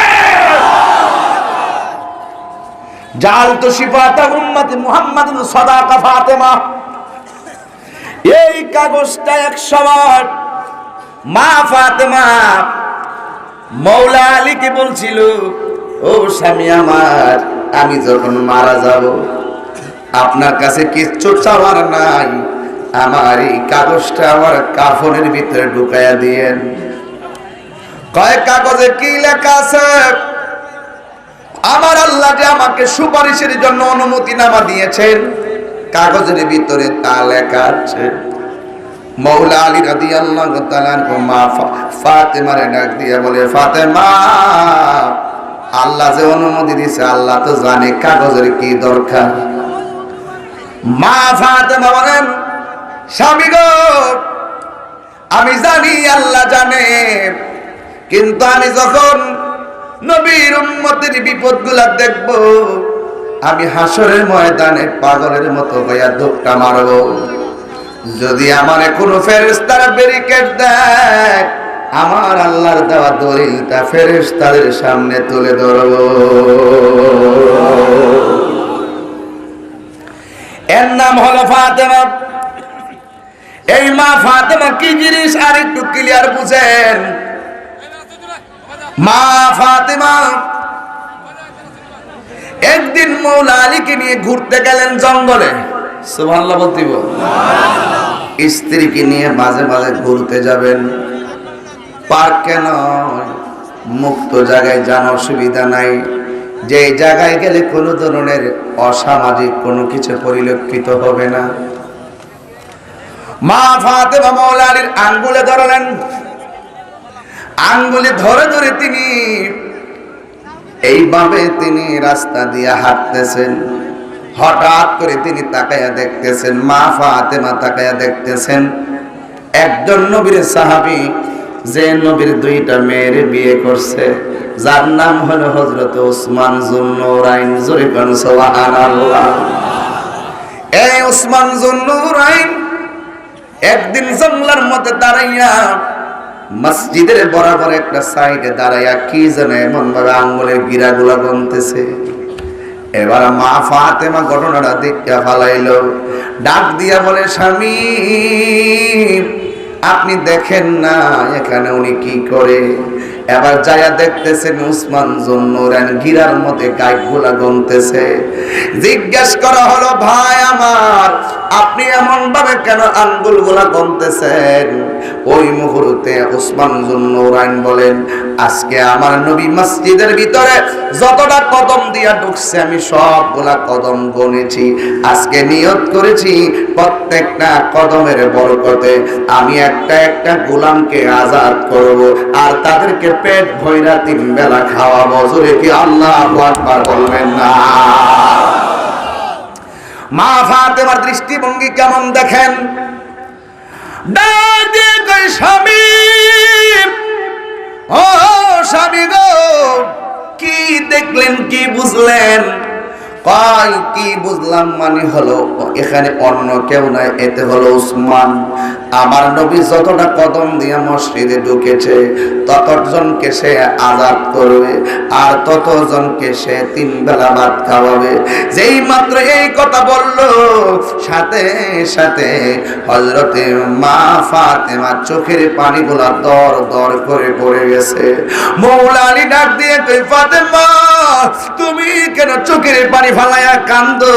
জাআলতু শিফাআতা উম্মতি মুহাম্মাদিন সাদাকা ফাতেমা। এই কাগজটা এক সময় মা ফাতেমা মৌলা আলীকে বলছিল, ও স্বামী আমার, আমি যখন মারা যাব আপনার কাছে কিচ্ছু চাওয়ার নাই, আমার এই কাগজটা আমার কাফনের ভিতরে ঢুকাইয়া দিয়েন। কয় কাগজে কি লেখা আছে? আমার আল্লাহ যে আমাকে সুপারিশের জন্য অনুমতিনামা দিয়েছেন, কাগজের ভিতরে তা লেখা আছে। মৌলা আলী রাদিয়াল্লাহু তাআলা মা ফাতেমারে ডাক দিয়ে বলে, ফাতেমা, আল্লাহ যে অনুমতি দিয়েছে আল্লাহ তো জানে কাগজের কি দরকার। মা ফাতেমা বলেন, স্বামী গো, আমি জানি আল্লাহ জানে, কিন্তু আমি যখন নবীর উম্মতের বিপদগুলা দেখব, আমি হাসরের ময়দানে পাগলের মতো হইয়া ধোঁকা মারব। যদি আমার কোনো ফেরেশতারা ব্যারিকেড দেয়, আমার আল্লাহর দেওয়া দলিলটা ফেরেশতাদের সামনে তুলে ধরব। এর নাম হলো ফাতেমা। এই মা ফাতেমা কি জিনিস আর একটু ক্লিয়ার বুঝেন। মা ফাতেমা একদিন মৌলা আলীকে নিয়ে ঘুরতে গেলেন জঙ্গলে। সুবহানাল্লাহ বলতে হবে। স্ত্রীকে নিয়ে মাঝে মাঝে ঘুরতে যাবেন, পার্কে নয়, মুক্ত জায়গায় যান, অসুবিধা নাই। যে জায়গায় গেলে কোনো ধরনের অসামাজিক কোনো কিছু পরিলক্ষিত হবে না। মা ফাতেমা মৌলা আলীর আঙ্গুলে ধরলেন, আঙ্গুলে ধরে ধরে তিনি এইভাবে তিনি রাস্তা দিয়ে হাঁটতেছেন। হঠাৎ করে তিনি তাকায়া দেখতেছেন, মা ফাতেমা তাকায়া দেখতেছেন একজন নবীর সাহাবী, যে নবীর দুইটা মেয়ের বিয়ে করছে, যার নাম হলো হযরত উসমান যুন্নুরাইন। জোরে কোন সুবহানাল্লাহ। এই উসমান যুন্নুরাইন একদিন জঙ্গলের মধ্যে দাঁড়াইয়া, মসজিদের বরাবর একটা সাইডে দাঁড়াইয়া কি যেন এমন ভাবে আঙ্গুলের গিরাগুলা গুনতেছে। এবার মা ফাতেমা ঘটনাটা দেখতে ফালাইলো, ডাক দিয়া বলে, স্বামী আপনি দেখেন না এখানে উনি কি করে। এবার যায়া দেখতেছেন উসমান যুন্নুরাইন গিরার মধ্যে গাইগুলা গুনতেছে। জিজ্ঞেস করা হলো, ভাই আমার, আপনি এমন ভাবে কেন আঙ্গুলগুলা গুনতেছেন? ওই মুহূর্তে উসমান যুন্নুরাইন বলেন, আজকে আমার নবী মসজিদের ভিতরে যতটা কদম দিয়া ঢুকছে আমি সবগুলা কদম গুনেছি। আজকে নিয়ত করেছি প্রত্যেকটা কদমের বরকতে আমি একটা একটা গোলামকে আজাদ করব, আর তাদেরকে পেট ভইরা 3 বেলা খাওয়াবো। জোরে কি আল্লাহু আকবার বলবেন না? মা ফাতেমার দৃষ্টিভঙ্গি কেমন দেখেন। স্বামী, ও স্বামী গো, কি দেখলেন, কি বুঝলেন? কয় কি বুঝলাম মানে হলো এখানে অন্য কেউ নাই, এতে হলো উসমান। আমার নবী যতটা কদম দিয়ে মসজিদে ঢুকেছে ততজনকে সে আজাদ করবে, আর ততজনকে সে 3 বেলা ভাত খাওয়াবে। যেই মাত্র এই কথা বলল, সাথে সাথে হযরতে মা ফাতেমা চোখের পানিগুলা দর দর করে পড়ে গেছে। মৌলা আলী ডাক দিয়ে কই, ফাতেমা তুমি কেন চোখের পানি ফালায়া কান্দো?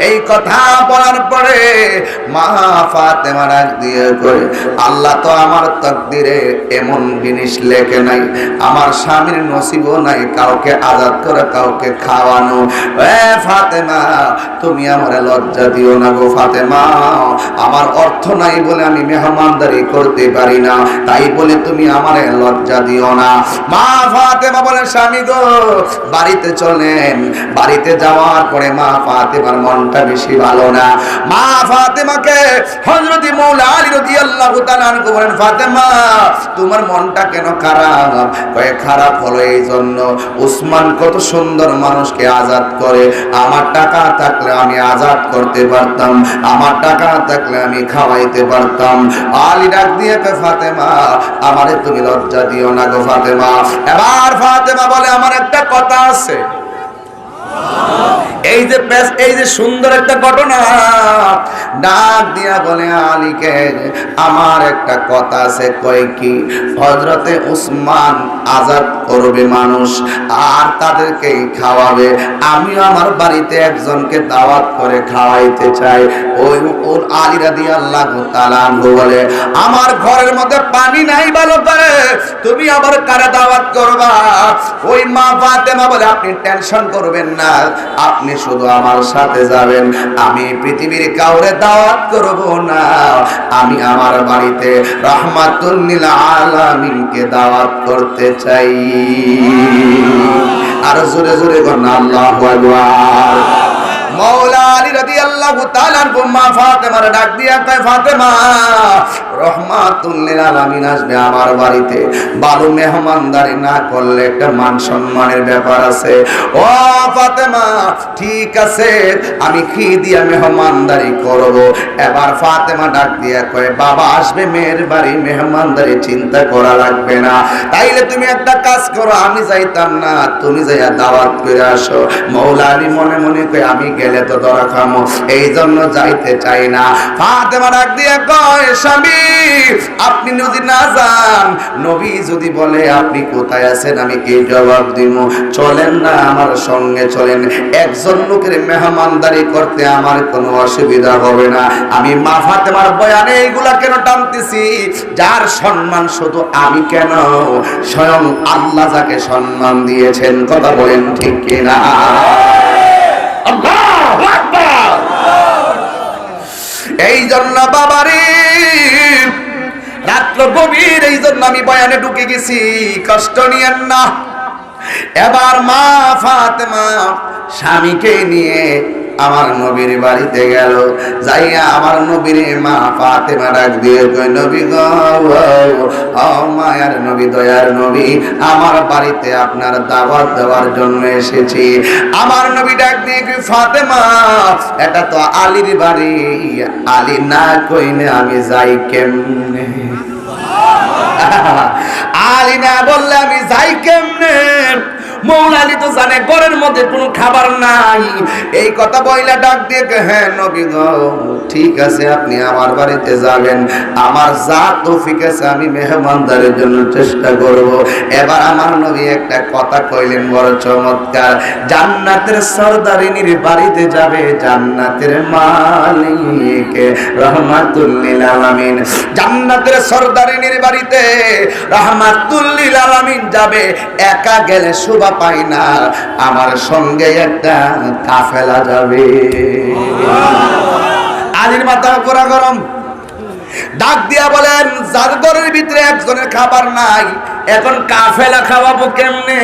এই কথা বলার পরে মা ফাতেমা ডাক দিয়ে কই, আল্লাহ তো আমার তাকদীরে এমন জিনিস লেখে নাই, আমার স্বামীর নসিবও নাই কাউকে আজাদ করে কাউকে খাওয়ানো। এ ফাতেমা তুমি আমারে লজ্জা দিও না গো ফাতেমা, আমার অর্থ নাই বলে আমি মেহমানদারি করতে পারি না, তাই বলে তুমি আমারে লজ্জা দিও না। মা ফাতেমা বলে, স্বামী গো বাড়িতে চলেন। বাড়িতে যাওয়ার পরে মা ফাতেমার মনটা বেশি ভালো না। মা ফাতেমাকে হযরত মৌলা আলী রাদিয়াল্লাহু তাআলা আনহু বলেন, ফাতেমা তোমার মনটা কেন খারাপ? কয় খারাপ হলো এই জন্য, উসমান কত সুন্দর মানুষকে আজাদ করে, আমার টাকা থাকলে আমি আজাদ করতে পারতাম, আমার টাকা থাকলে আমি খাওয়াইতে পারতাম। আলী ডাক দিয়ে কয়, ফাতেমা আমারে তুমি লজ্জা দিও না গো ফাতেমা। এবার ফাতেমা বলে, আমার একটা কথা আছে। এই যে সুন্দর একটা ঘটনা, ডাক দিয়া বলে আলীকে, আমার একটা কথা আছে। কয় কি? হযরতে উসমান আজাদ করবে মানুষ আর তাদেরকে খাওয়াবে, আমিও আমার বাড়িতে একজনকে দাওয়াত করে খাওয়াইতে চাই। ওই আলী রাদিয়াল্লাহু তাআলা আনহু বলে, আমার ঘরের মধ্যে পানি নাই ভালো করে, তুমি আবার কারে দাওয়াত করবা? ওই মা ফাতেমা বলে, আপনি টেনশন করবেন না, আপনি শুধু আমার সাথে যাবেন, আমি পৃথিবীর কাউরে দাওয়াত করব না, আমি আমার বাড়িতে রাহমাতুল লিল আলামিনকে দাওয়াত করতে চাই। আর জোরে জোরে বলুন আল্লাহু আকবার। মৌলা আলী রাদিয়াল্লাহু তাআলা আনহু মা ফাতেমার ডাক দিয়া কয়, ফাতেমা রাহমাতুল লিল আলামিন আসবে আমার বাড়িতে, ভালো মেহমানদারি না করলে একটা মান সম্মানের ব্যাপার আছে। ও ফাতেমা ঠিক আছে, আমি কি দিয়া মেহমানদারি করব? এবার ফাতেমা ডাক দিয়া কয়, বাবা আসবে মেয়ের বাড়ি, মেহমানদারি চিন্তা করা লাগবে না, তাইলে তুমি একটা কাজ করো, আমি যাইতাম না, তুমি যাইয়া দাওয়াত করে আসো। মৌলা আলী মনে মনে কয়, আমি গেলে তো ধরা খামো, এই জন্য যাইতে চাই না। ফাতেমা ডাক দিয়ে কয়, স্বামী আপনি যদি না যান, নবী যদি বলে আপনি কোথায় আছেন, আমি কি জবাব দিব? চলেন না আমার সঙ্গে চলেন, একজন লোকের মেহমানদারি করতে আমার কোনো অসুবিধা হবে না। আমি মা ফাতেমার বয়ানে এইগুলা কেন টানতেছি? যার সম্মান শুধু আমি কেন, স্বয়ং আল্লাহ যাকে সম্মান দিয়েছেন, কথা বলেন ঠিক কিনা? আল্লাহু আকবার। এই জন্য বাবারে রাত্র গভীর, এই জন্য আমি বয়ানে ঢুকে গেছি, কষ্ট নিয়েন না। এবার মা ফাতেমা স্বামীকে নিয়ে আমার নবীর বাড়িতে গেল। যাইয়া আমার নবীর মা ফাতেমা ডাক দিয়ে কই, নবী গো, ও মায়ার নবী, দয়ার নবী, আমার বাড়িতে আপনার দাওয়াত দেওয়ার জন্য এসেছি। আমার নবী ডাক দিয়ে কই, ফাতেমা, এটা তো আলীর বাড়ি, আলী না কইলে আমি যাই কেমনে? আলী না বললে আমি যাই কেমনে? মৌলা আলী তো জানে ঘরের মধ্যে কোনো খাবার নাই। এই কথা বইলা ডাক দিয়ে, হ্যাঁ নবী গো, ঠিক আছে, আপনি আমার বাড়িতে যাবেন, আমার যা তৌফিক আছে আমি মেহমানদারের জন্য চেষ্টা করব। এবার আমার নবী একটা কথা কইলেন বড় চমৎকার, জান্নাতের সরদারিনীর বাড়িতে যাবে জান্নাতের মালিক রহমাতুল লিল আলামিন। জান্নাতের সরদারিনীর বাড়িতে রহমাতুল লিল আলামিন যাবে, একা গেলে শোভা পায় না, আমার সঙ্গে একটা কাফেলা যাবে। আলীর মাথা পুরা গরম, ডাক দিয়া বলেন, যার ঘরের ভিতরে একজনের খাবার নাই, এখন কাফেলা খাওয়াবো কেমনে?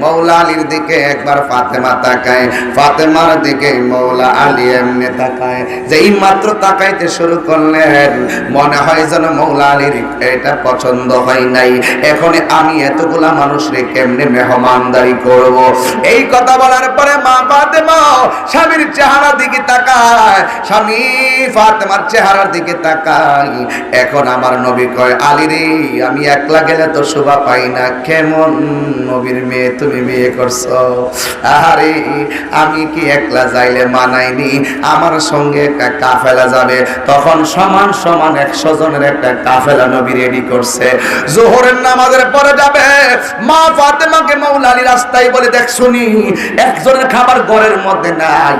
মৌলা আলীর দিকে একবার ফাতেমা তাকায়, ফাতেমার দিকে মৌলা আলী এমনি তাকায়। যেই মাত্র তাকাইতে শুরু করলেন, মনে হয় যেন মৌলা আলীর এটা পছন্দ হয় নাই। এখন আমি এতগুলা মানুষরে কেমনে মেহমানদারি করব? এই কথা বলার পরে মা ফাতেমা স্বামীর চেহারার দিকে তাকায়, স্বামী ফাতেমার চেহারার দিকে তাকায়। এখন আমার নবী কয়, আলী রে, আমি একলা গেলে তো শোভা পাই না, কেমন নবীর মেয়ে তুমি বিয়ে করছো? আরে আমি কি একলা যাইলে মানাইনি, আমার সঙ্গে একটা কাফেলা যাবে। তখন সমান সমান 100 জনের একটা কাফেলা নবী রেডি করছে। জোহরের নামাজের পরে যাবে। মা ফাতেমাকে মৌলা আলী রাস্তায় বলে, দেখ শুনি, একজনের খাবার ঘরের মধ্যে নাই,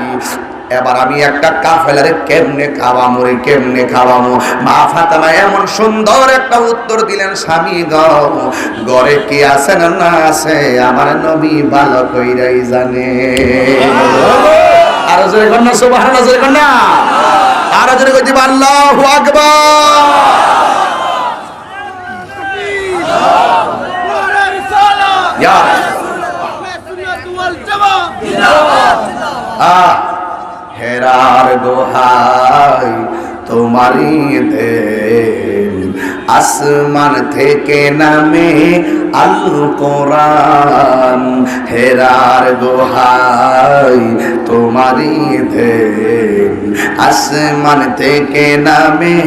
এবার আমি একটা কাফেলারে কেমনে খাওয়ামো রে, কেমনে খাওয়ামো? মা ফাতেমা এমন সুন্দর একটা উত্তর দিলেন, স্বামী গো, ঘরে কি আছে না না আছে আমার নবী ভালো কইরাই জানে। আর জোরে কন্যা সুবহানাল্লাহ, জোরে কন্যা, আর জোরে কইতে আল্লাহু আকবার। হেরার দোহাই তোমারই দেন, আসমান থেকে নামে আল কোরআন। হেরার দোহাই তোমারই দেন, আসমান থেকে নামে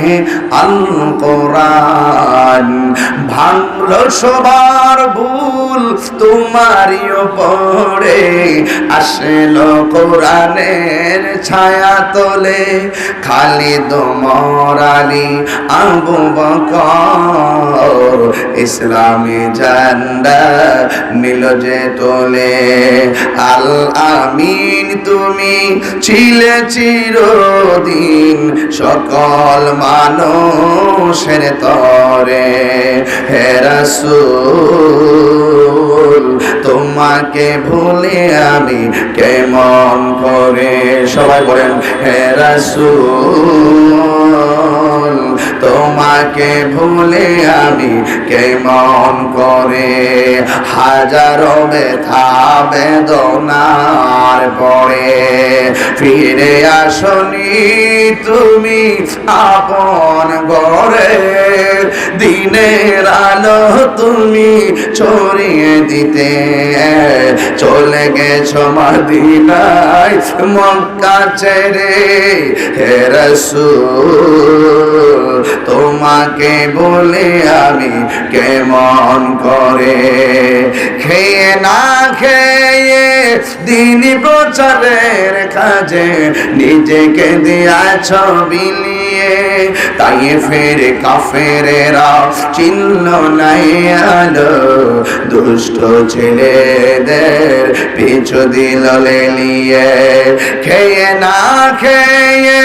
আল কোরআন। ভাঙলো সবার ভুল তোমারই ওপরে, আসলো কোরআনের ছায়া তোলে। খালিদ ওমর আলী আবু বকর, ইসলামী ঝান্ডা নিল যে তোলে। আল আমিন তুমি ছিলে চিরদিন সকল মানুষের তরে। হে রাসূল তোমাকে ভুলে আমি কেমন করে? সবাই বলেন, হে রাসূল তোমাকে ভুলে আমি কেমন করে? হাজারো ব্যথা বেদনার পরে ফিরে আসনি তুমি আপন ঘরে। দিনের আলো তুমি ছড়িয়ে দিতে চলে গেছো মদিনায় মক্কা ছেড়ে। হে রাসূল তোমাকে বলে আমি কেমন করে? খেয়ে না খেয়ে দিন প্রচারের কাজে নিজেকে দিয়াছ বিলিয়ে। তাই ফের কাফেরেরা চিহ্ন নাই আলো, দুষ্ট ছেলেদের পিছু দিল লেলিয়ে। খেয়ে না খেয়ে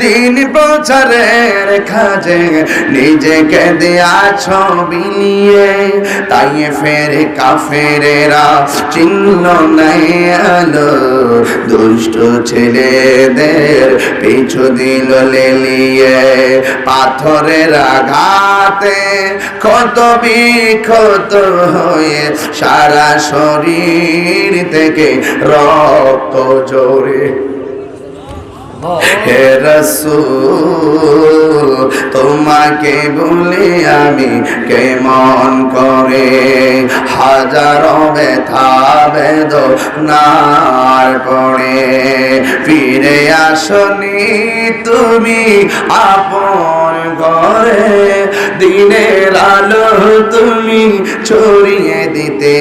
দিন প্রচারের কাজে নিজেকে দিয়াছ বিলিয়ে। তাই ফের কাফেরেরা চিহ্ন নাই আলো, দুষ্ট ছেলেদের পিছু দিল লেলিয়ে। দিয়ে পাথরের আঘাতে ক্ষত বিক্ষত হয়ে সারা শরীর থেকে রক্ত ঝরে। হে রাসূল তোমাকে বলি আমি কেমন করে হাজারো ব্যথা বেদনার পড়ে ফিরে আসনি তুমি আপন ঘরে দিনের আলো তুমি ছড়িয়ে দিতে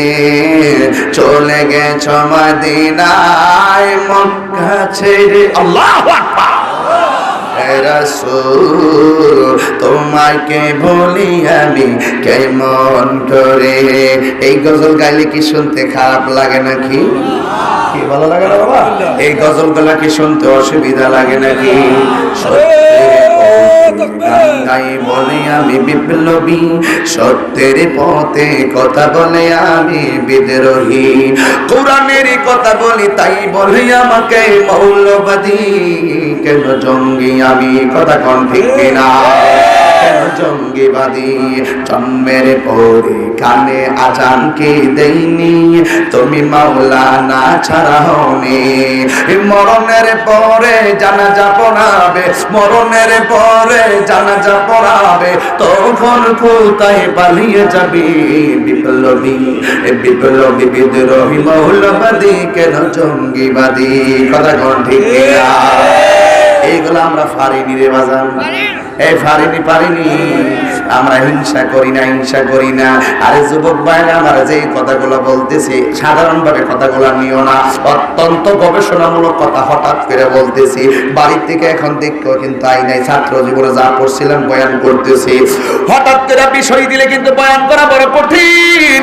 চলে গেছ মদিনায় মক্কা ছেড়ে। আল্লাহু আকবার। হে রাসূল তোমাকে বলি আমি কেমন করে। এই গজল গাইলে কি শুনতে খারাপ লাগে নাকি? কি ভালো লাগে না বাবা? এই গজলগুলা কি শুনতে অসুবিধা লাগে নাকি? তাই বলে আমি বিপ্লবী, সত্যের পথে কথা বলে আমি বিদ্রোহী। কোরআনের কথা বলি তাই বলে আমাকে মৌলবাদী। কেন জঙ্গি আমি, কথা কোন ঠিক কিনা? কেন জঙ্গিবাদী? জন্মের পরে কানে আজান কে দেইনি, তুমি মাওলানা ছাড়া হওনি। মরণের পরে জানাজা পড়াবে, মরণের পরে জানাজা পড়াবে, তখন কোথায় পালিয়ে যাবি? বিপ্লবী বিপ্লবী বিদ্রোহী মৌলবাদী কেন জঙ্গিবাদী? কথা কোন ঠিক কিনা? এইগুলো আমরা পারিনি রে বাজান, এই পারিনি। আমরা হিংসা করি না, হিংসা করি না। আরে যুবক ভাইরা আমরা যে কথাগুলো বলতেছি সাধারণভাবে কথাগুলো নিও না, অত্যন্ত গবেষণামূলক কথা হঠাৎ করে বলতেছি। বাড়ির থেকে এখন দেখো কিন্তু আই নাই, ছাত্র জীবনে যা পড়ছিলাম বয়ান করতেছি। হঠাৎ করে বিষয় দিলে কিন্তু বয়ান করা বড় কঠিন।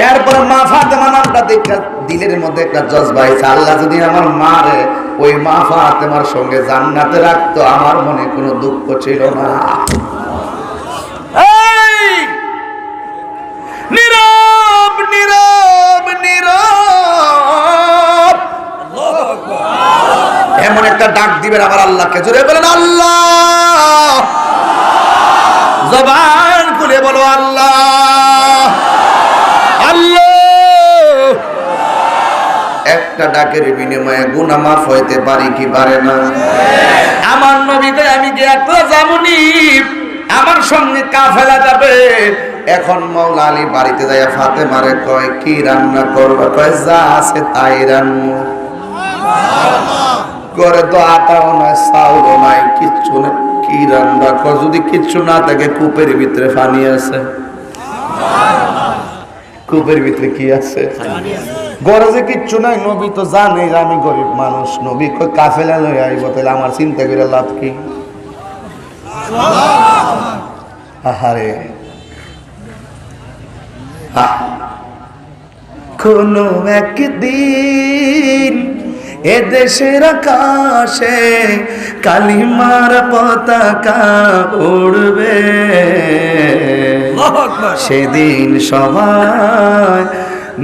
এরপর মা ফাতেমা নামটা দেখা দিলের মধ্যে একটা জজবা হয়েছে, আল্লাহ যদি আমার মারে ওই মা ফাতেমার সঙ্গে জান্নাতে রাখতো আমার মনে কোনো দুঃখ ছিল না। নীরব নীরব নীরব এমন একটা ডাক দিবেন আবার আল্লাহকে, জোরে বলেন আল্লাহ। জবান খুলে বলো আল্লাহ আল্লাহ। একটা ডাকের বিনিময়ে গুনাহ মাফ হইতে পারে কি পারে না? আমার নবীকে আমি কি একটা জামুনি, আমার সঙ্গে কাফেলা যাবে। এখন মাওলা আলী বাড়িতে যায় ফাতেমারে কয় কি রান্না করবে? কয় যা আছে তাই রান্না। করে তো আটাও নাই, চাউলও নাই, কিচ্ছু না, কি রান্না কর? যদি কিচ্ছু না থাকে কূপের ভিতরে পানি আছে। কূপের ভিতরে কি আছে? গরজে কিচ্ছু নাই। নবী তো জানে আমি গরিব মানুষ, নবী কই কাফেলা লই আইব, তাহলে আমার চিন্তা করে লাভ কি? আহারে কোনো একদিন এদেশের আকাশে কালিমার পতাকা উড়বে, সেদিন সবাই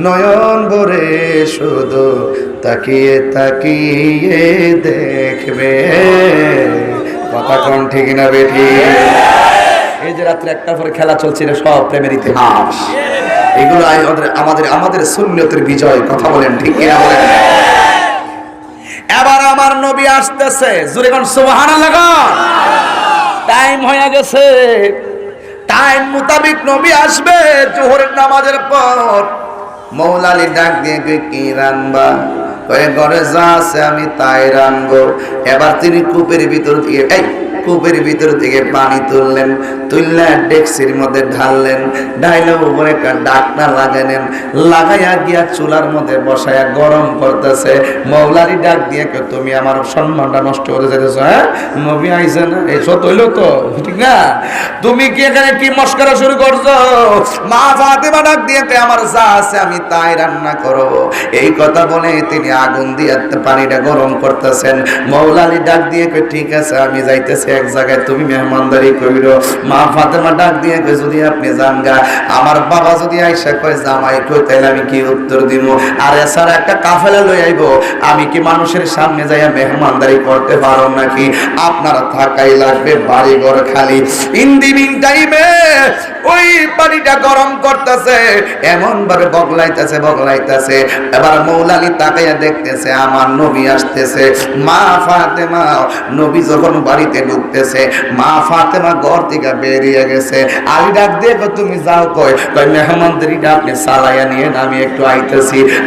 নয়ন ভরে শুধু তাকিয়ে তাকিয়ে দেখবে। কথা কোন ঠিক না বেঠি? এই যে রাত্রে একটার পরে খেলা চলছিল, সব প্রেমের ইতিহাস। এগুলো আমাদের আমাদের সুন্নতের বিজয়। কথা বলেন ঠিক কিনা বলেন? এবার আমার নবী আসতেছে, জোরে কোন সুবহানাল্লাহ। টাইম হয়ে গেছে, টাইম মোতাবেক নবী আসবে জোহরের নামাজের পর। মৌলা আলী ডাক দিয়ে কি রানবা? কয়ে ঘরে যা আছে আমি তাই রানবো। এবার তিনি কূপের ভিতর থেকে কূপের ভিতর থেকে পানি তুললেন, তুললে ডেকসির মধ্যে ঢাললেন, ঢাইলে উপরে একটা ডাকনা লাগালেন, লাগাইয়া গিয়া চুলার মধ্যে বসাইয়া গরম করতেছে। মৌলারি ডাক দিয়ে তুমি আমার সম্মানটা নষ্ট করে যেতেছো? হ্যাঁ, নবী আইছে না, এই সত হইলো তো, ঠিক না? তুমি কি এখানে কি মস্করা শুরু করছো? মা ফাতেমা ডাক দিয়ে আমার যা আছে আমি তাই রান্না করব। এই কথা বলে তিনি আগুন দিয়ে পানিটা গরম করতেছেন। মৌলালি ডাক দিয়ে ঠিক আছে আমি যাইতেছি এক জায়গায় তুমি মেহমানদারি কইরো। মা ফাতেমা ডাক দিয়ে কই যদি আপনি যান গা, আমার বাবা যদি আইসা কয় জামাই কই, তাইলে আমি কি উত্তর দিব? আর এছাড়া একটা কাফেলা লই আইবো, আমি কি মানুষের সামনে যাইয়া মেহমানদারি করতে পারো নাকি? আপনারা থাকাই লাগবে, বাড়ি ঘর খালি। ইন দি মিন টাইমে ওই পানিটা গরম করতেছে, এমন ভাবে বগলাইতেছে। এবার মৌলা আলী তাকাইয়া দেখতেছে আমার নবী আসতেছে। মা ফাতেমা, নবী যখন বাড়িতে ঢুকতেছে, মা ফাতেমা ঘর থেকে বেরিয়ে গেছে। আলী ডাক দিয়ে তুমি যাও কই, মেহমানদারিটা আপনি চালাইয়া নিয়ে আমি একটু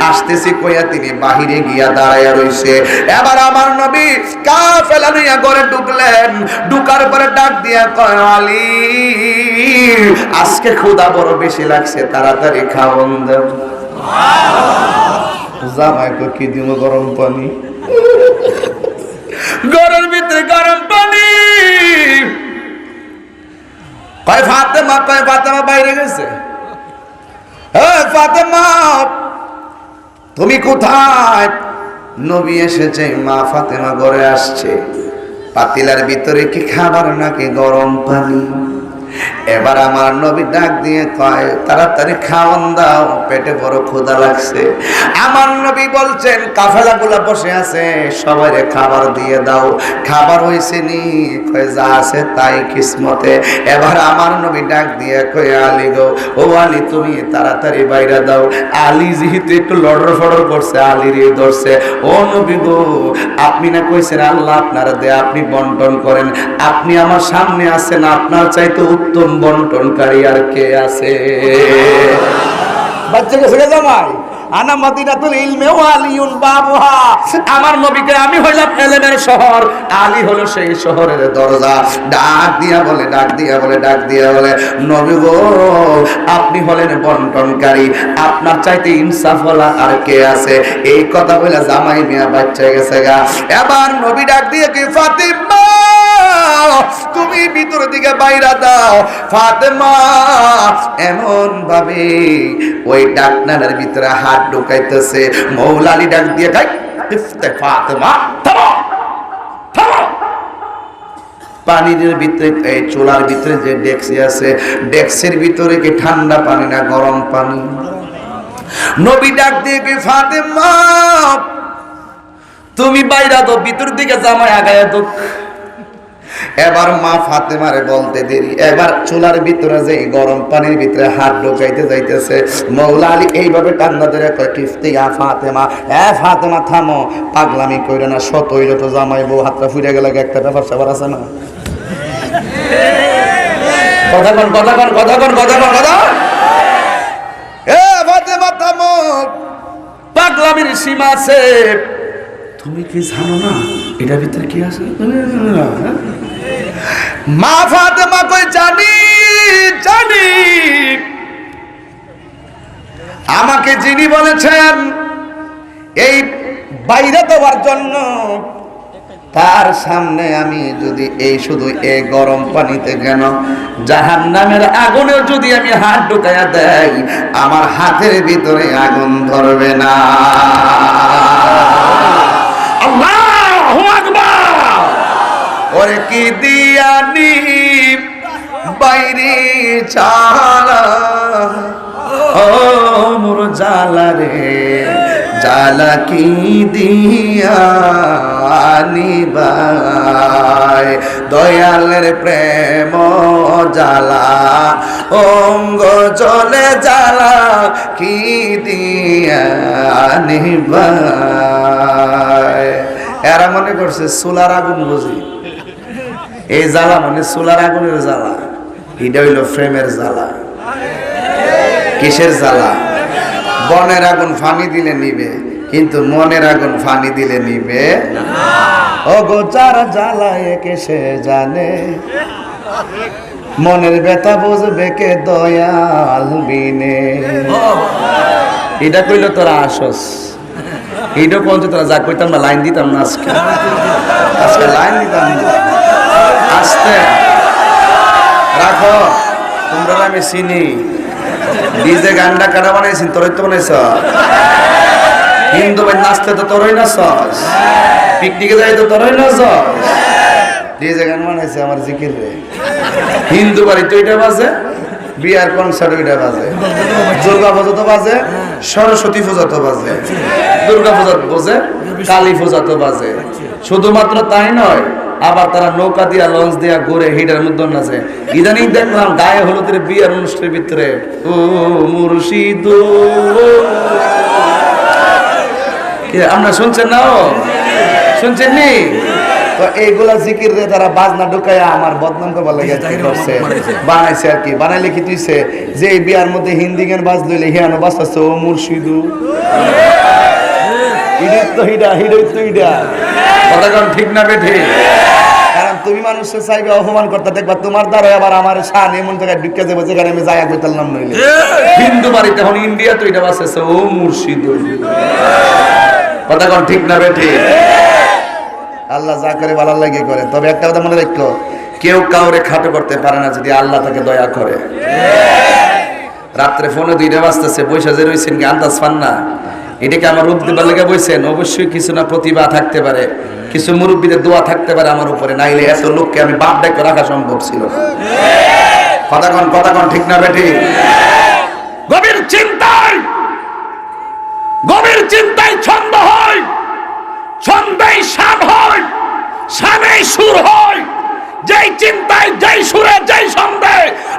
আসতেছি কইয়া তিনি বাহিরে গিয়া দাঁড়াইয়া রইছে। এবার আমার নবী কাফেলা নিয়ে ঘরে ঢুকলেন। ঢুকার পরে ডাক দিয়া কয় আলী, আজকে ক্ষুধা বড় বেশি লাগছে, তাড়াতাড়ি খাওন দাও। জামাই কই কি দিব? গরম পানি। ঘরের ভিতরে গরম পানি। কয় ফাতেমা বাইরে গেছে। ফাতেমা তুমি কোথায়? নবী এসেছে। মা ফাতেমা ঘরে আসছে। পাতিলার ভিতরে কি খাবার নাকি গরম পানি? এবার আমার নবী ডাক দিয়ে কয় তাড়াতাড়ি খাওয়ান দাও, পেটে বড় ক্ষুধা লাগছে। আমার নবী বলছেন কাফেলাগুলা বসে আছে, সবাইরে খাবার দিয়ে দাও। খাবার হইছে নি? কয় যা আছে তাই কিসমতে। এবার আমার নবী ডাক দিয়ে কয় আলী গো, ও আলী তুমি তাড়াতাড়ি বাইরে দাও। আলী যেহেতু একটু লড়র ফড়র করছে, আলীর ধরছে। ও নবী গো, আপনি না কইছেন আল্লাহ আপনারা দে, আপনি বন্টন করেন। আপনি আমার সামনে আছেন, আপনার চাইতে উত্তম বন্টনকারী আর কে আছে? বাচ্চাকে ছেড়ে জামাই আনা মদিনাতুল ইলমে ওয়া আলিউন বাবুহা। আমার নবীকে আমি হইলাম ইলমের শহর, আলী হলো সেই শহরের দরজা। ডাক দিয়া বলে নবী গো, আপনি হলেন বন্টনকারী, আপনার চাইতে ইনসাফওয়ালা আর কে আছে? এই কথা বলে জামাই মিয়া বাচ্চা গেছে গা। এবার নবী ডাক দিয়ে কি ফাতিমা তুমি ভিতর দিকে বাইরা দাও। ফাতেমা এমন ভাবে ওই ডাকনার ভিতরে হাত ঢুকাইতেছে। মৌলা আলী ডাক দিয়ে ফাতেমা থামো। পানির ভিতরে, এই চুলার ভিতরে যে ডেক্সি আছে, ডেক্সির ভিতরে কি ঠান্ডা পানি না গরম পানি? নবী ডাক দিয়ে কি ফাতেমা তুমি বাইরা দাও, ভিতর দিকে জামাই আগায় দাও। এবার মা ফাতেমারে বলতে দেরি, এবার চুলার ভিতরে যে গরম পানির ভিতরে হাত ঢোকাইতে যাইতেছে। মৌলা আলী এইভাবে টান্না ধরে কয় কিফতিয়া ফাতেমা, ফাতেমা থামো, পাগলামি কইরো না। শত হইল তো জামাই বউ, হাতটা ফুটে গেলে একটা ব্যাপার স্যাপার আছে না? কথা ফাতেমা থামো, পাগলামির সীমা আছে। তুমি কি জানো না এটার ভিতরে কি আছে? মা ফাতেমা কই জানি। আমাকে যিনি বলেছেন এই বাইরে দেওয়ার জন্য, তার সামনে আমি যদি এই শুধু এই গরম পানিতে কেন জাহান্নামের আগুনে যদি আমি হাত ঢুকাইয়া দেই, আমার হাতের ভিতরে আগুন ধরবে না। আল্লাহু আকবার। ওরে কি দিয়ানি বাইরে চালা, ও মোর জালা রে জালা কি দিয়ানি ভাই, দয়ালের প্রেম জালা অঙ্গ চলে জালা কি দিয়ানি ভাই। এরা মনে করছে চুলার আগুন বুঝি, এই জ্বালা মানে চুলার আগুনের জ্বালা। এটা হইল ফ্রেমের জ্বালা। কিসের জ্বালা? বনের আগুন ফানি দিলে নিবে, কিন্তু মনের আগুন ফানি দিলে নিবে ও গো। যারা জ্বালায় কে সে জানে, মনের ব্যথা বুঝবে কে দয়াল বিনে। এটা কইল তোরা আসস, এইটা পর্যন্ত তোরা যা কইতাম না, লাইন দিতাম না। আজকে লাইন দিতাম না। আস্তে রাখো, তোমরা আমি চিনি। ডিজে গান্ডা কাটা বানাইছি, তোরই তো বানাইছ। হিন্দু ভাই নাচতে তো তোরই নাচস, পিকনিকে যাই তো তোরই নাচস। ডিজে গান বানাইছে আমার জিকির রে। হিন্দু বাড়িতে ওইটা বাজে, বিয়ার কনসার্ট ওইটা বাজে, দুর্গা পূজা তো বাজে, সরস্বতী পূজা তো বাজে, দুর্গা পূজা বাজে, কালী পূজা তো বাজে। শুধুমাত্র তাই নয়, আবার তারা নৌকা দিয়া লঞ্চ দিয়া ঘুরে হিটার মধ্যে নাচে। ইদানিং দেখলাম গায়ে হলুদের বিয়ার অনুষ্ঠানের ভিতরে ও মুর্শিদ, আপনারা শুনছেন না? শুনছেন নি? তো এইগুলা জিকির রে তারা বাজনা ঢুকাইয়া আমার বদনাম করবার লাগে করছে, বানাইছে আর কি। বানাইলে কি তুইছে যে এই বিয়ার মধ্যে হিন্দি গান বাজ লইলে হিয়ানো বাজছে ও মুর্শিদু, কতক্ষণ ঠিক না বেঠে? কারণ তুমি মানুষের চাইবে অপমান করতে, দেখবা তোমার দ্বারা আবার আমার শান এমন জায়গায় ঢুকে যাবো যেখানে আমি জায়গা করতাম নইলে। হিন্দু বাড়িতে এখন ইন্ডিয়া তো এটা বাজছে ও মুর্শিদু, কতক্ষণ ঠিক না বেঠে? আল্লাহ যা করে ভালো লাগে করে। তবে একটা কথা মনে রাখো, কেউ কাউরে খাটো করতে পারে না যদি আল্লাহ তাকে দয়া করে। রাত্রে ফোনে 2টা বাজতেছে, বৈশা যে রয়েছেন কি আন্দাজ পান না? এটাকে আমার রূপ দিবার লেগে বইছেন? অবশ্যই কিছু না প্রতিভা থাকতে পারে, কিছু মুরব্বীদের দোয়া থাকতে পারে আমার উপরে, নাইলে এত লোককে আমি বাপ ডাকে রাখা সম্ভব ছিল না। কতক্ষণ ঠিক না বেঠি? গভীর চিন্তায় ছন্দ হয়, ছন্দেই শান হয়, শানেই সুর হয়। যেই চিন্তায়, যেই সুরে, যেই ছন্দে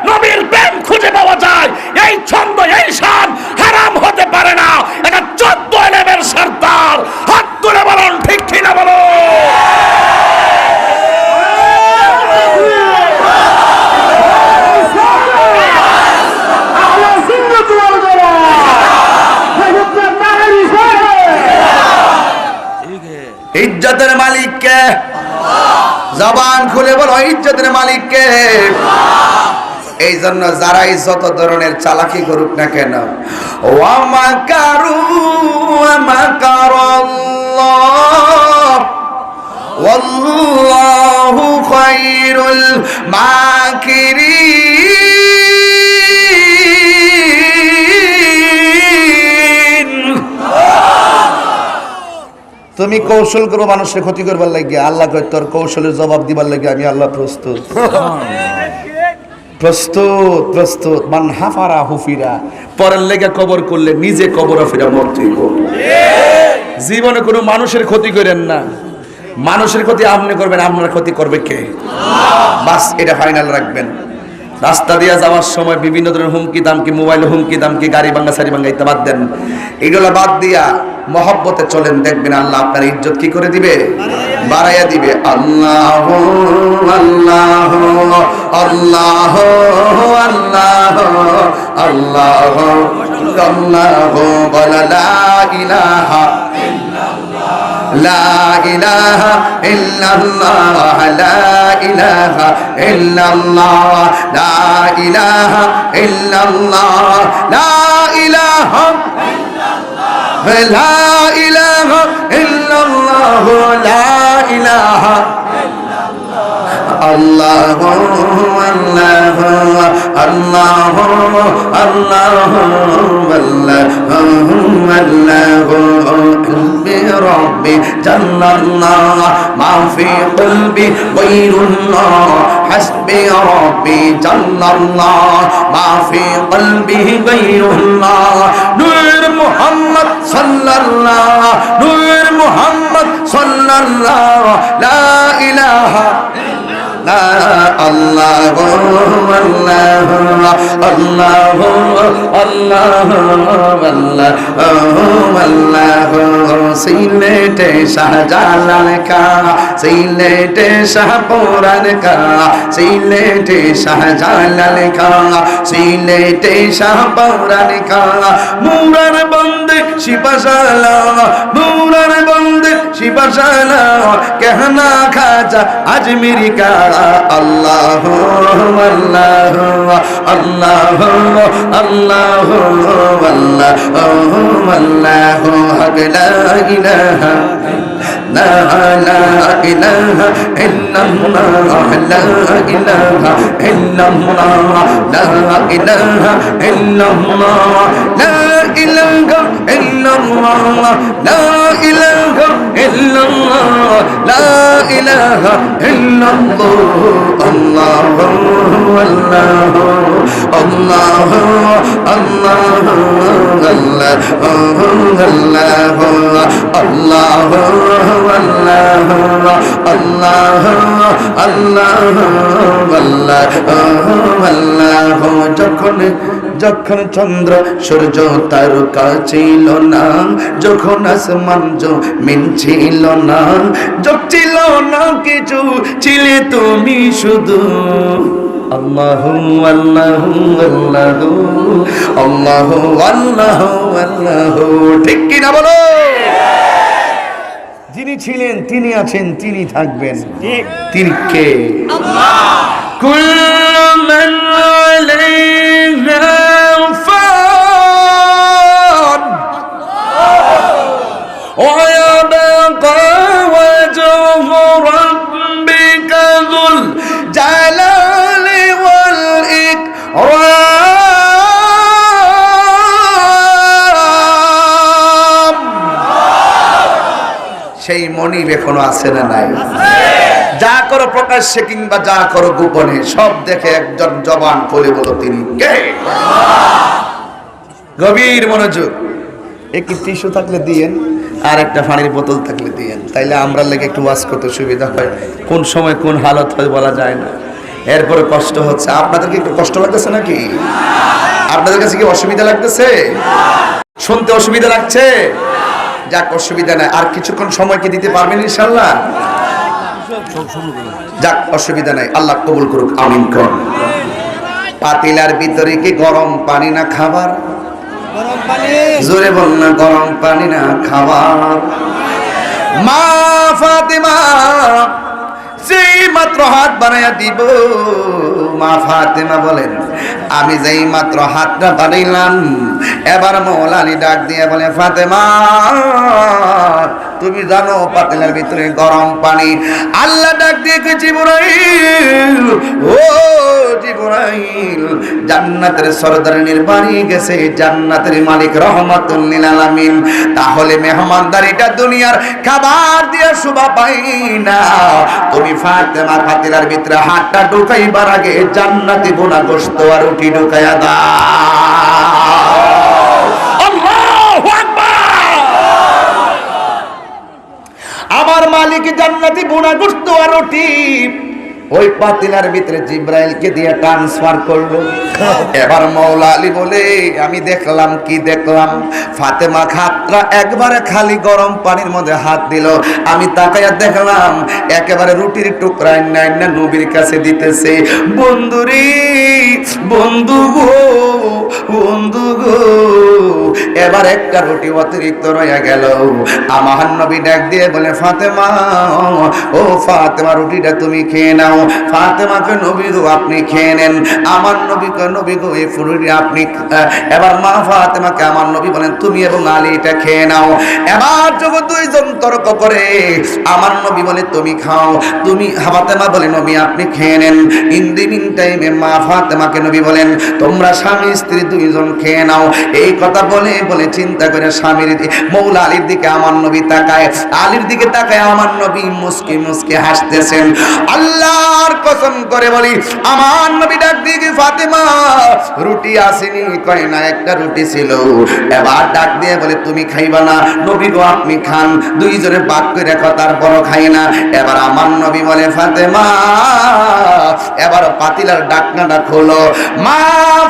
নবীর প্রেম খুঁজে পাওয়া যায়, এই ছন্দ, এই শান হারাম হতে পারে না। এটা 14 এলেমের সর্দার। হাত তুলে বলুন ঠিক কিনা বলো। ইজ্জতের মালিক কে? জবান খুলে বলো, ইজ্জতের মালিক কে? এই জন্য যারাই যত ধরনের চালাকি করুক না কেন, ওয়া মাকারু ওয়া মাকারাল্লাহ ওয়াল্লাহু খায়রুল মাকিরিন। তুমি কৌশল করো মানুষের ক্ষতি করবার লাগে, আল্লাহ কয় তোর কৌশলের জবাব দিবার লাগে আমি আল্লাহ প্রস্তুত। প্রস্তুত প্রস্তুত। মান হাফারা হুফিরা, পরের লেগে কবর করলে নিজে কবর ফিরা মরতেই। জীবনে কোনো মানুষের ক্ষতি করেন না, মানুষের ক্ষতি আপনি করবেন, আপনার ক্ষতি করবে কে? বাস এটা ফাইনাল রাখবেন। রাস্তা দিয়ে যাওয়ার সময় বিভিন্ন ধরনের হুমকি দামকি, মোবাইল হুমকি দামকি, গাড়ি ভাঙ্গা সারি ভাঙ্গা ইত্যাদি বাদ দেন। এগুলো বাদ দিয়া মহব্বতে চলেন, দেখবেন আল্লাহ আপনার ইজ্জত কি করে দিবে? বাড়াইয়া দিবে। আল্লাহ আল্লাহ আল্লাহ আল্লাহ আল্লাহ আল্লাহ বলা লা ইলাহা لا إله إلا الله لا إله إلا الله لا إله إلا الله لا إله لا إله إلا الله لا إله الله الله الله الله الله بربي جل الله ما في قلبي غير الله حسبي ربي جل الله ما في قلبي غير الله نور محمد صلى الله نور محمد صلى الله لا إله لا الله الله الله الله الله সিলেটে শাহজালাল কা সিলেটে শাহপুরান কা সিলেটে শাহজালাল কা সিলেটে শাহপুরান কা মুরার বন্দে শিবশালা মুরার বন্দে শিবশালা कहना खाजा अजमेरी का अल्लाह अल्लाह अल्लाह अल्लाह अल्लाह हक ला इलाहा لا إله إلا الله لا إله إلا الله لا إله إلا الله لا إله إلا الله لا إله ইল্লাল্লাহ লা ইলাহা ইল্লাল্লাহ আল্লাহু আল্লাহু আল্লাহু আল্লাহু আল্লাহু আল্লাহু আল্লাহু আল্লাহু যখন চন্দ্র সূর্য তারকা ছিল না, যখন আসমান জমিন ছিল না, ছিল না কিছু, ছিলে তুমি শুধু। আল্লাহু আল্লাহু আল্লাহু আল্লাহু আল্লাহু আল্লাহু। ঠিক কি না বলো? যিনি ছিলেন, তিনি আছেন, তিনি থাকবেন। তিনি কে? আল্লাহ। কুল্লু মান আলাইহা ফান ওয়া ইয়াবকা ওয়াজহু রাব্বিকা যুল জালালি ওয়াল ইকরাম। সেই মনিব এখনো আছে না নাই? যা করো প্রকাশ্যে কিংবা যা করো গোপনে, সব দেখে একজন জবান খুলে বলো তিনি কে? গভীর মনোযোগ। একটি টিস্যু থাকলে দিয়েন, আর একটা পানির বোতল থাকলে দিয়েন, তাইলে আমরা লেগে একটু ওয়াজ করতে সুবিধা হয়। কোন সময় কোন হালত হয় বলা যায় না। এরপরে কষ্ট হচ্ছে, আপনাদেরকে একটু কষ্ট লাগতেছে নাকি? আপনাদের কাছে কি অসুবিধা লাগতেছে? শুনতে অসুবিধা লাগছে? যাক, অসুবিধা নাই, আর কিছুক্ষণ সময় কি দিতে পারবেন ইনশাআল্লাহ? যাক, অসুবিধা নাই, আল্লাহ কবুল করুক, আমিন কর। পাতিলার ভিতরে কি গরম পানি না খাবার? জোরে বল না, গরম পানি না খাবার? মা ফাতেমা যেই মাত্র হাত বানাইয়া দিব, মা ফাতেমা বলেন, আমি যেই মাত্র হাতটা বানাইলাম, এবার মওলা আলী ডাক দিয়ে বলে, ফাতেমা তুমি জানো পাতিলার ভিতরে গরম পানি? আল্লাহ ডাক দিয়ে জিবরাইল, ও জিবরাইল, জান্নাতের সরদারিনীর বাড়ি গেছে জান্নাতের মালিক রহমাতুল লিল আলামিন। তাহলে মেহমানদারিটা দুনিয়ার খাবার দিয়ে শোভা পাই না। তুমি ফাতেমা পাতিলার ভিতরে হাতটা ঢুকাইবার আগে জান্নাতি বোনা গোশত আর রুটি ঢুকাইয়া দাও। আল্লাহু আকবার। আমার মালিক জান্নাতি বোনা গোশত আর রুটি ওই পাতিলার ভিতরে জিব্রাইলকে দিয়ে ট্রান্সফার করলো। এবার মওলা আলী বলে, আমি দেখলাম, কি দেখলাম? ফাতেমা হাতটা একবারে খালি গরম পানির মধ্যে হাত দিল। আমি তাকাইয়া দেখলাম একেবারে রুটির টুকরা না নবীর কাছে দিতেছে। বন্ধুরে, বন্ধু গো, বন্ধু গো, এবার একটা রুটি অতিরিক্ত রয়ে গেল। আমার নবী ডাক দিয়ে বলে, ফাতেমা, ও ফাতেমা, রুটিটা তুমি খেয়ে নাও। ফাতেমাকে, নবী গো আপনি খেয়ে নেন। আমার নবীকে, নবী গো এই ফুলটি আপনি। এবার মা ফাতেমাকে আমার নবী বলেন, তুমি এবং আলী এটা খেয়ে নাও। এবার যখন দুইজন তর্ক করে, আমার নবী বলে তুমি খাও, তুমি। ফাতেমা বলে, নবী আপনি খেয়ে নেন। ইন দি মিন টাইমে মা ফাতেমাকে নবী বলেন, তোমরা স্বামী স্ত্রী দুইজন খেয়ে নাও। এই কথা বলে বলে চিন্তা করে স্বামীর মওলা আলীর দিকে আমার নবী তাকায়, আলীর দিকে তাকায় আমার নবী মুস্কি মুস্কি হাসতেছেন। আল্লাহর কসম করে বলি, আমার নবী ডাক দিয়ে, ফাতেমা রুটি আসেনি? কয় না, একটা রুটি ছিল। এবার ডাক দিয়ে বলে, তুমি খাইবা না? নবী গো আপনি খান। দুইজনে বাক করে কথা, তারপরও খাই না। এবার আমার নবী বলে, ফাতেমা এবার পাতিলার ডাকনাটা খোলো। মা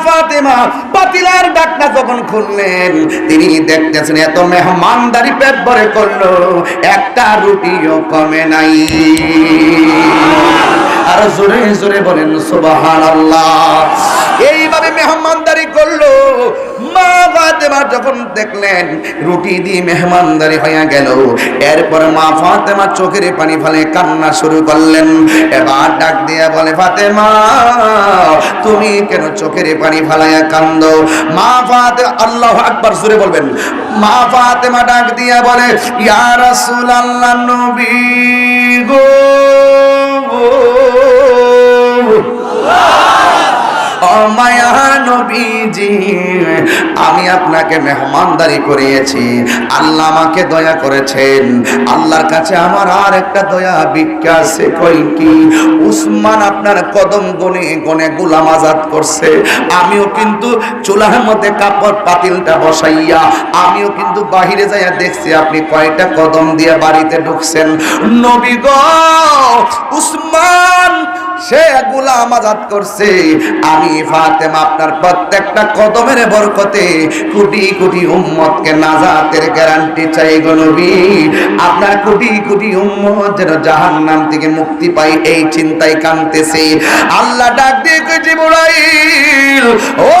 ফাতেমা পাতিলার ডাকনা যখন খুললেন, তিনি দেখতেছেন এত মেহমানদারি পেট ভরে করলো, একটা রুটিও কমে নাই। আর জোরে জোরে বলেন সুবহানাল্লাহ। এইভাবে মেহমানদারি করলো। মা ফাতেমা যখন দেখলেন রুটি দিয়ে মেহমানদারি হয়ে গেল, এরপর মা ফাতেমা চোখের পানি ফেলে কান্না শুরু করলেন। এবার ডাক দিয়ে বলে, ফাতেমা তুমি কেন চোখের পানি ফেলাইয়া কান্দো? মা ফাতেমা, আল্লাহু আকবার জোরে বলবেন। মা ফাতেমা ডাক দিয়ে বলে, ইয়া রাসূলুল্লাহ, নবী গো, ও মায়া নবীজি, আমি আপনাকে মেহমানদারি করিয়েছি, আল্লাহ আমাকে দয়া করেছেন, আল্লাহর কাছে আমার আর একটা দয়া ভিক্ষা আছে। কই কি? উসমান আপনার কদম গনে গনে গোলাম আজাদ করছে, আমিও কিন্তু চুলার মধ্যে কাপড় পাতিলটা বসাইয়া আমিও কিন্তু বাহিরে যাইয়া দেখছি আপনি কয়টা কদম দিয়ে বাড়িতে ঢুকছেন। নবী গো, উসমান সে গোলাম আজাদ করছে, আমি ফাতেমা আপনার প্রত্যেকটা কদমের বরকতে কোটি কোটি উম্মতকে নাজাতের গ্যারান্টি চাই গো নবী। আপনার কোটি কোটি উম্মত যেন জাহান্নাম থেকে মুক্তি পায় এই চিন্তায় কাঁদতেছে। আল্লাহ ডাক দিয়ে কই, জিবরাইল, ও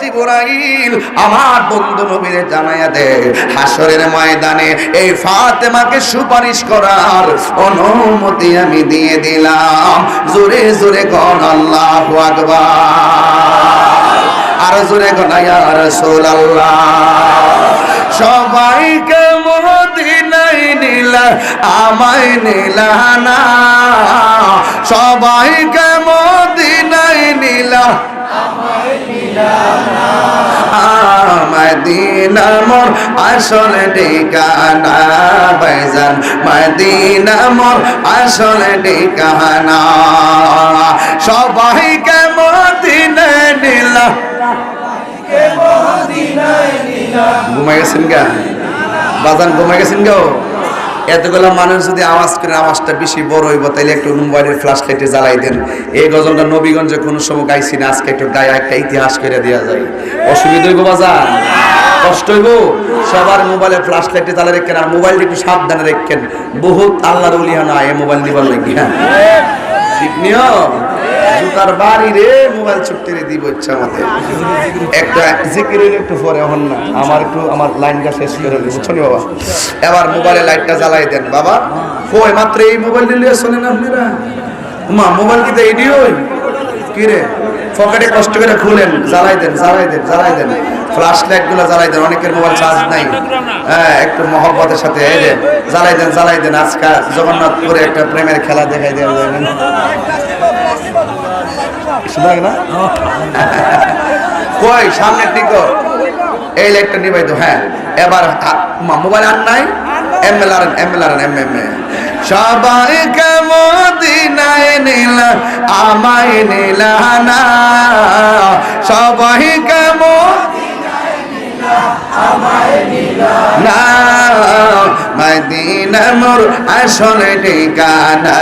জিবরাইল, আমার বন্ধু নবীরে জানাইয়া দে হাসরের ময়দানে এই ফাতেমাকে সুপারিশ করার অনুমতি আমি দিয়ে দিলাম। জোরে জোরে কোন আল্লাহু আকবার, আর জোরে কোন ইয়া রাসূলুল্লাহ। সবাইকে মদিনায় নিলা, আমায় নিলা না, সবাইকে মদিনায় নিলা, আমায় নিলা না। মদিনা মোর আসল ঠিকানা ভাইজান, মদিনা মোর আসল ঠিকানা। সবাইকে মদিনায় নিলা, ঘুমাই গেছেন গা বাজান, ঘুমাই গেছেন গো? এতগুলা মানুষ যদি আওয়াজ করে, আওয়াজটা বেশি বড় হইব, তাইলে একটু মোবাইলের ফ্ল্যাশ লাইটে জ্বালাই দেন। এই গজলটা নবীগঞ্জে কোনো সময় গাইছি না, আজকে একটু গায়ে একটা ইতিহাস করে দেওয়া যায়। অসুবিধা হইব বাজান? কষ্ট হইব? সবার মোবাইলে ফ্ল্যাশ লাইটে জ্বালা রেখেন, আর মোবাইলটা একটু সাবধানে রেখেন। বহুত আল্লাহর ওলিয়া না এই মোবাইল দিবার লাগিয়া, ঠিক নিয়ম। জুতার বাড়ি রে মোবাইল ছুটতে রে দিব ইচ্ছা আমাদের। একটা জিকির হইলে একটু পরে হন না, আমার একটু আমার লাইনটা শেষ করে হইলে, বুঝছো নি বাবা? এবার মোবাইলে লাইটটা জ্বালাই দেন বাবা। কই মাত্র এই মোবাইল নিয়ে শোনেন আপনারা? মা মোবাইল কি এই দিও কি রে? পকেটে কষ্ট করে খুলেন, জ্বালাই দেন, জ্বালাই দেন, জ্বালাই দেন, ফ্ল্যাশ লাইট গুলো জ্বালাই দেন। অনেকের মোবাইল চার্জ নাই, হ্যাঁ একটু মহব্বতের সাথে এই যে জ্বালাই দেন, জ্বালাই দেন। আজকে জগন্নাথপুরে একটা প্রেমের খেলা দেখাই দেওয়া যায় না, না? কই সামনে টিকো, এই লাইটটা নিবাই তো। হ্যাঁ এবার মোবাইল আর নাই, এমএলআর এমএলআর এমএমএ। সবাইকে মদিনায় নিলা, আমায় নিলা না, সবাইকে মদিনায় নিলা, আমায় নিলা না। মদিনা মোর আসল ঠিকানা,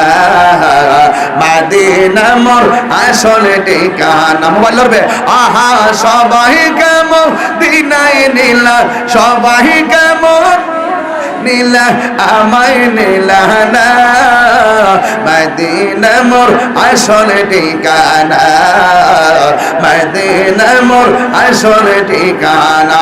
মদিনা মোর আসল ঠিকানা। মোবাইল ধরবে, আহা সবাইকে মদিনায় নিলা, সবাইকে নিলা, আমায় নিলা না, মদিনা মোর আসল ঠিকানা, মদিনা মোর আসল ঠিকানা।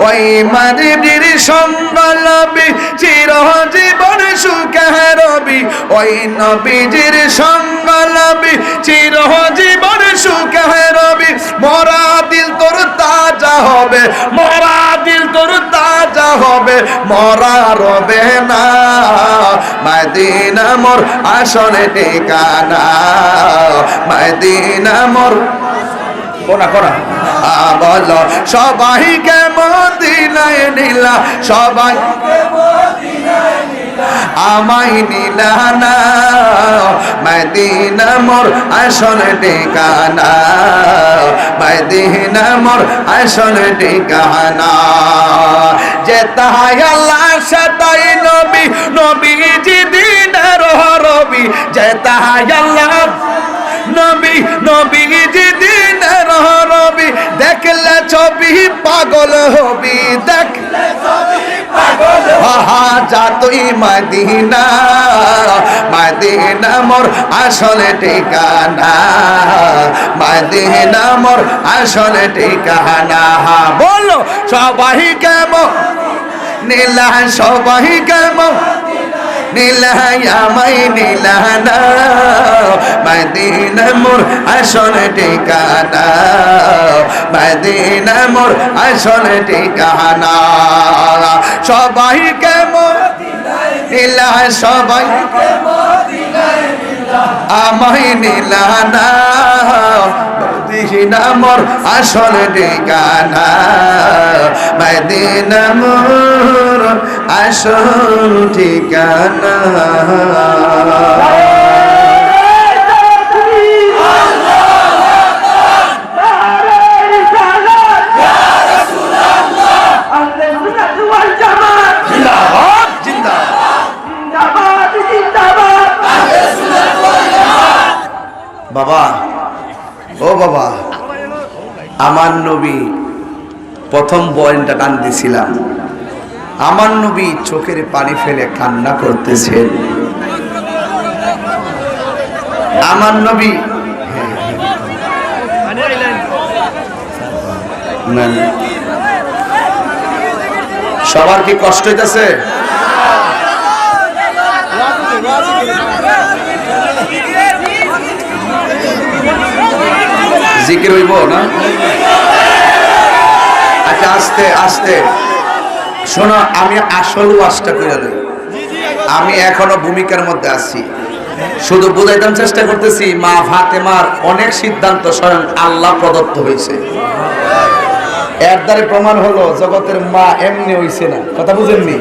ওই মানবীর সম্বলবি চিরজীবন সুখে রবি, ওই নবীজির সম্বলবি চিরজীবন সুখে রবি। মরা দিল তোর তাজা হবে, মরা দিল তোর তাজা হবে, মরা রবে না, মদিনা মোর আসল ঠিকানা, মদিনা মোর। কোনা কোনা বলো সবাইকে মদিনায় নিলা, সবাইকে মদিনায় নিলা, আমায় নিলা না, মদিনা মোর আসল ঠিকানা, মদিনা মোর আসল ঠিকানা। যেতায় আল্লাহ সেতাই নবী, নবীজি দিনের রবি। যেতায় আল্লাহ নবী, নবীজি দিনের রবি। দেখলে ছবি পাগল হবি, দেখলে ছবি পাগল হা যা তুই মদিনা, মদিনা মোর আসল ঠিকানা, মদিনা মোর আসল ঠিকানা। বলো সবাইকে নিলা, সবাইকে নিলা, আমায় নিলা না, মদিনা মোর আসল ঠিকানা, মদিনা মোর আসল ঠিকানা। সবাইকে নিলা, সবাইকে আমায় নিলানা মদিনা মোর আসল ঠিকানা মদিনা মোর আসল ঠিকানা বাবা ও বাবা আমার নবী প্রথম বয়ানটা টান দিছিলাম আমার নবী চোখের পানি ফেলে কান্না করতেছেন আমার নবী সবার কি কষ্ট হইতেছে জিকির হইব না আচ্ছা আস্তে আস্তে শোনো আমি আসল ওয়াজটা করে দেই আমি এখনো ভূমিকার মধ্যে আছি শুধু বুঝাইতাম চেষ্টা করতেছি মা ফাতেমার অনেক সিদ্ধান্ত স্বয়ং আল্লাহ প্রদত্ত হয়েছে এর দ্বারা প্রমাণ হলো জগতের মা এমনি হইছে না কথা বুঝেননি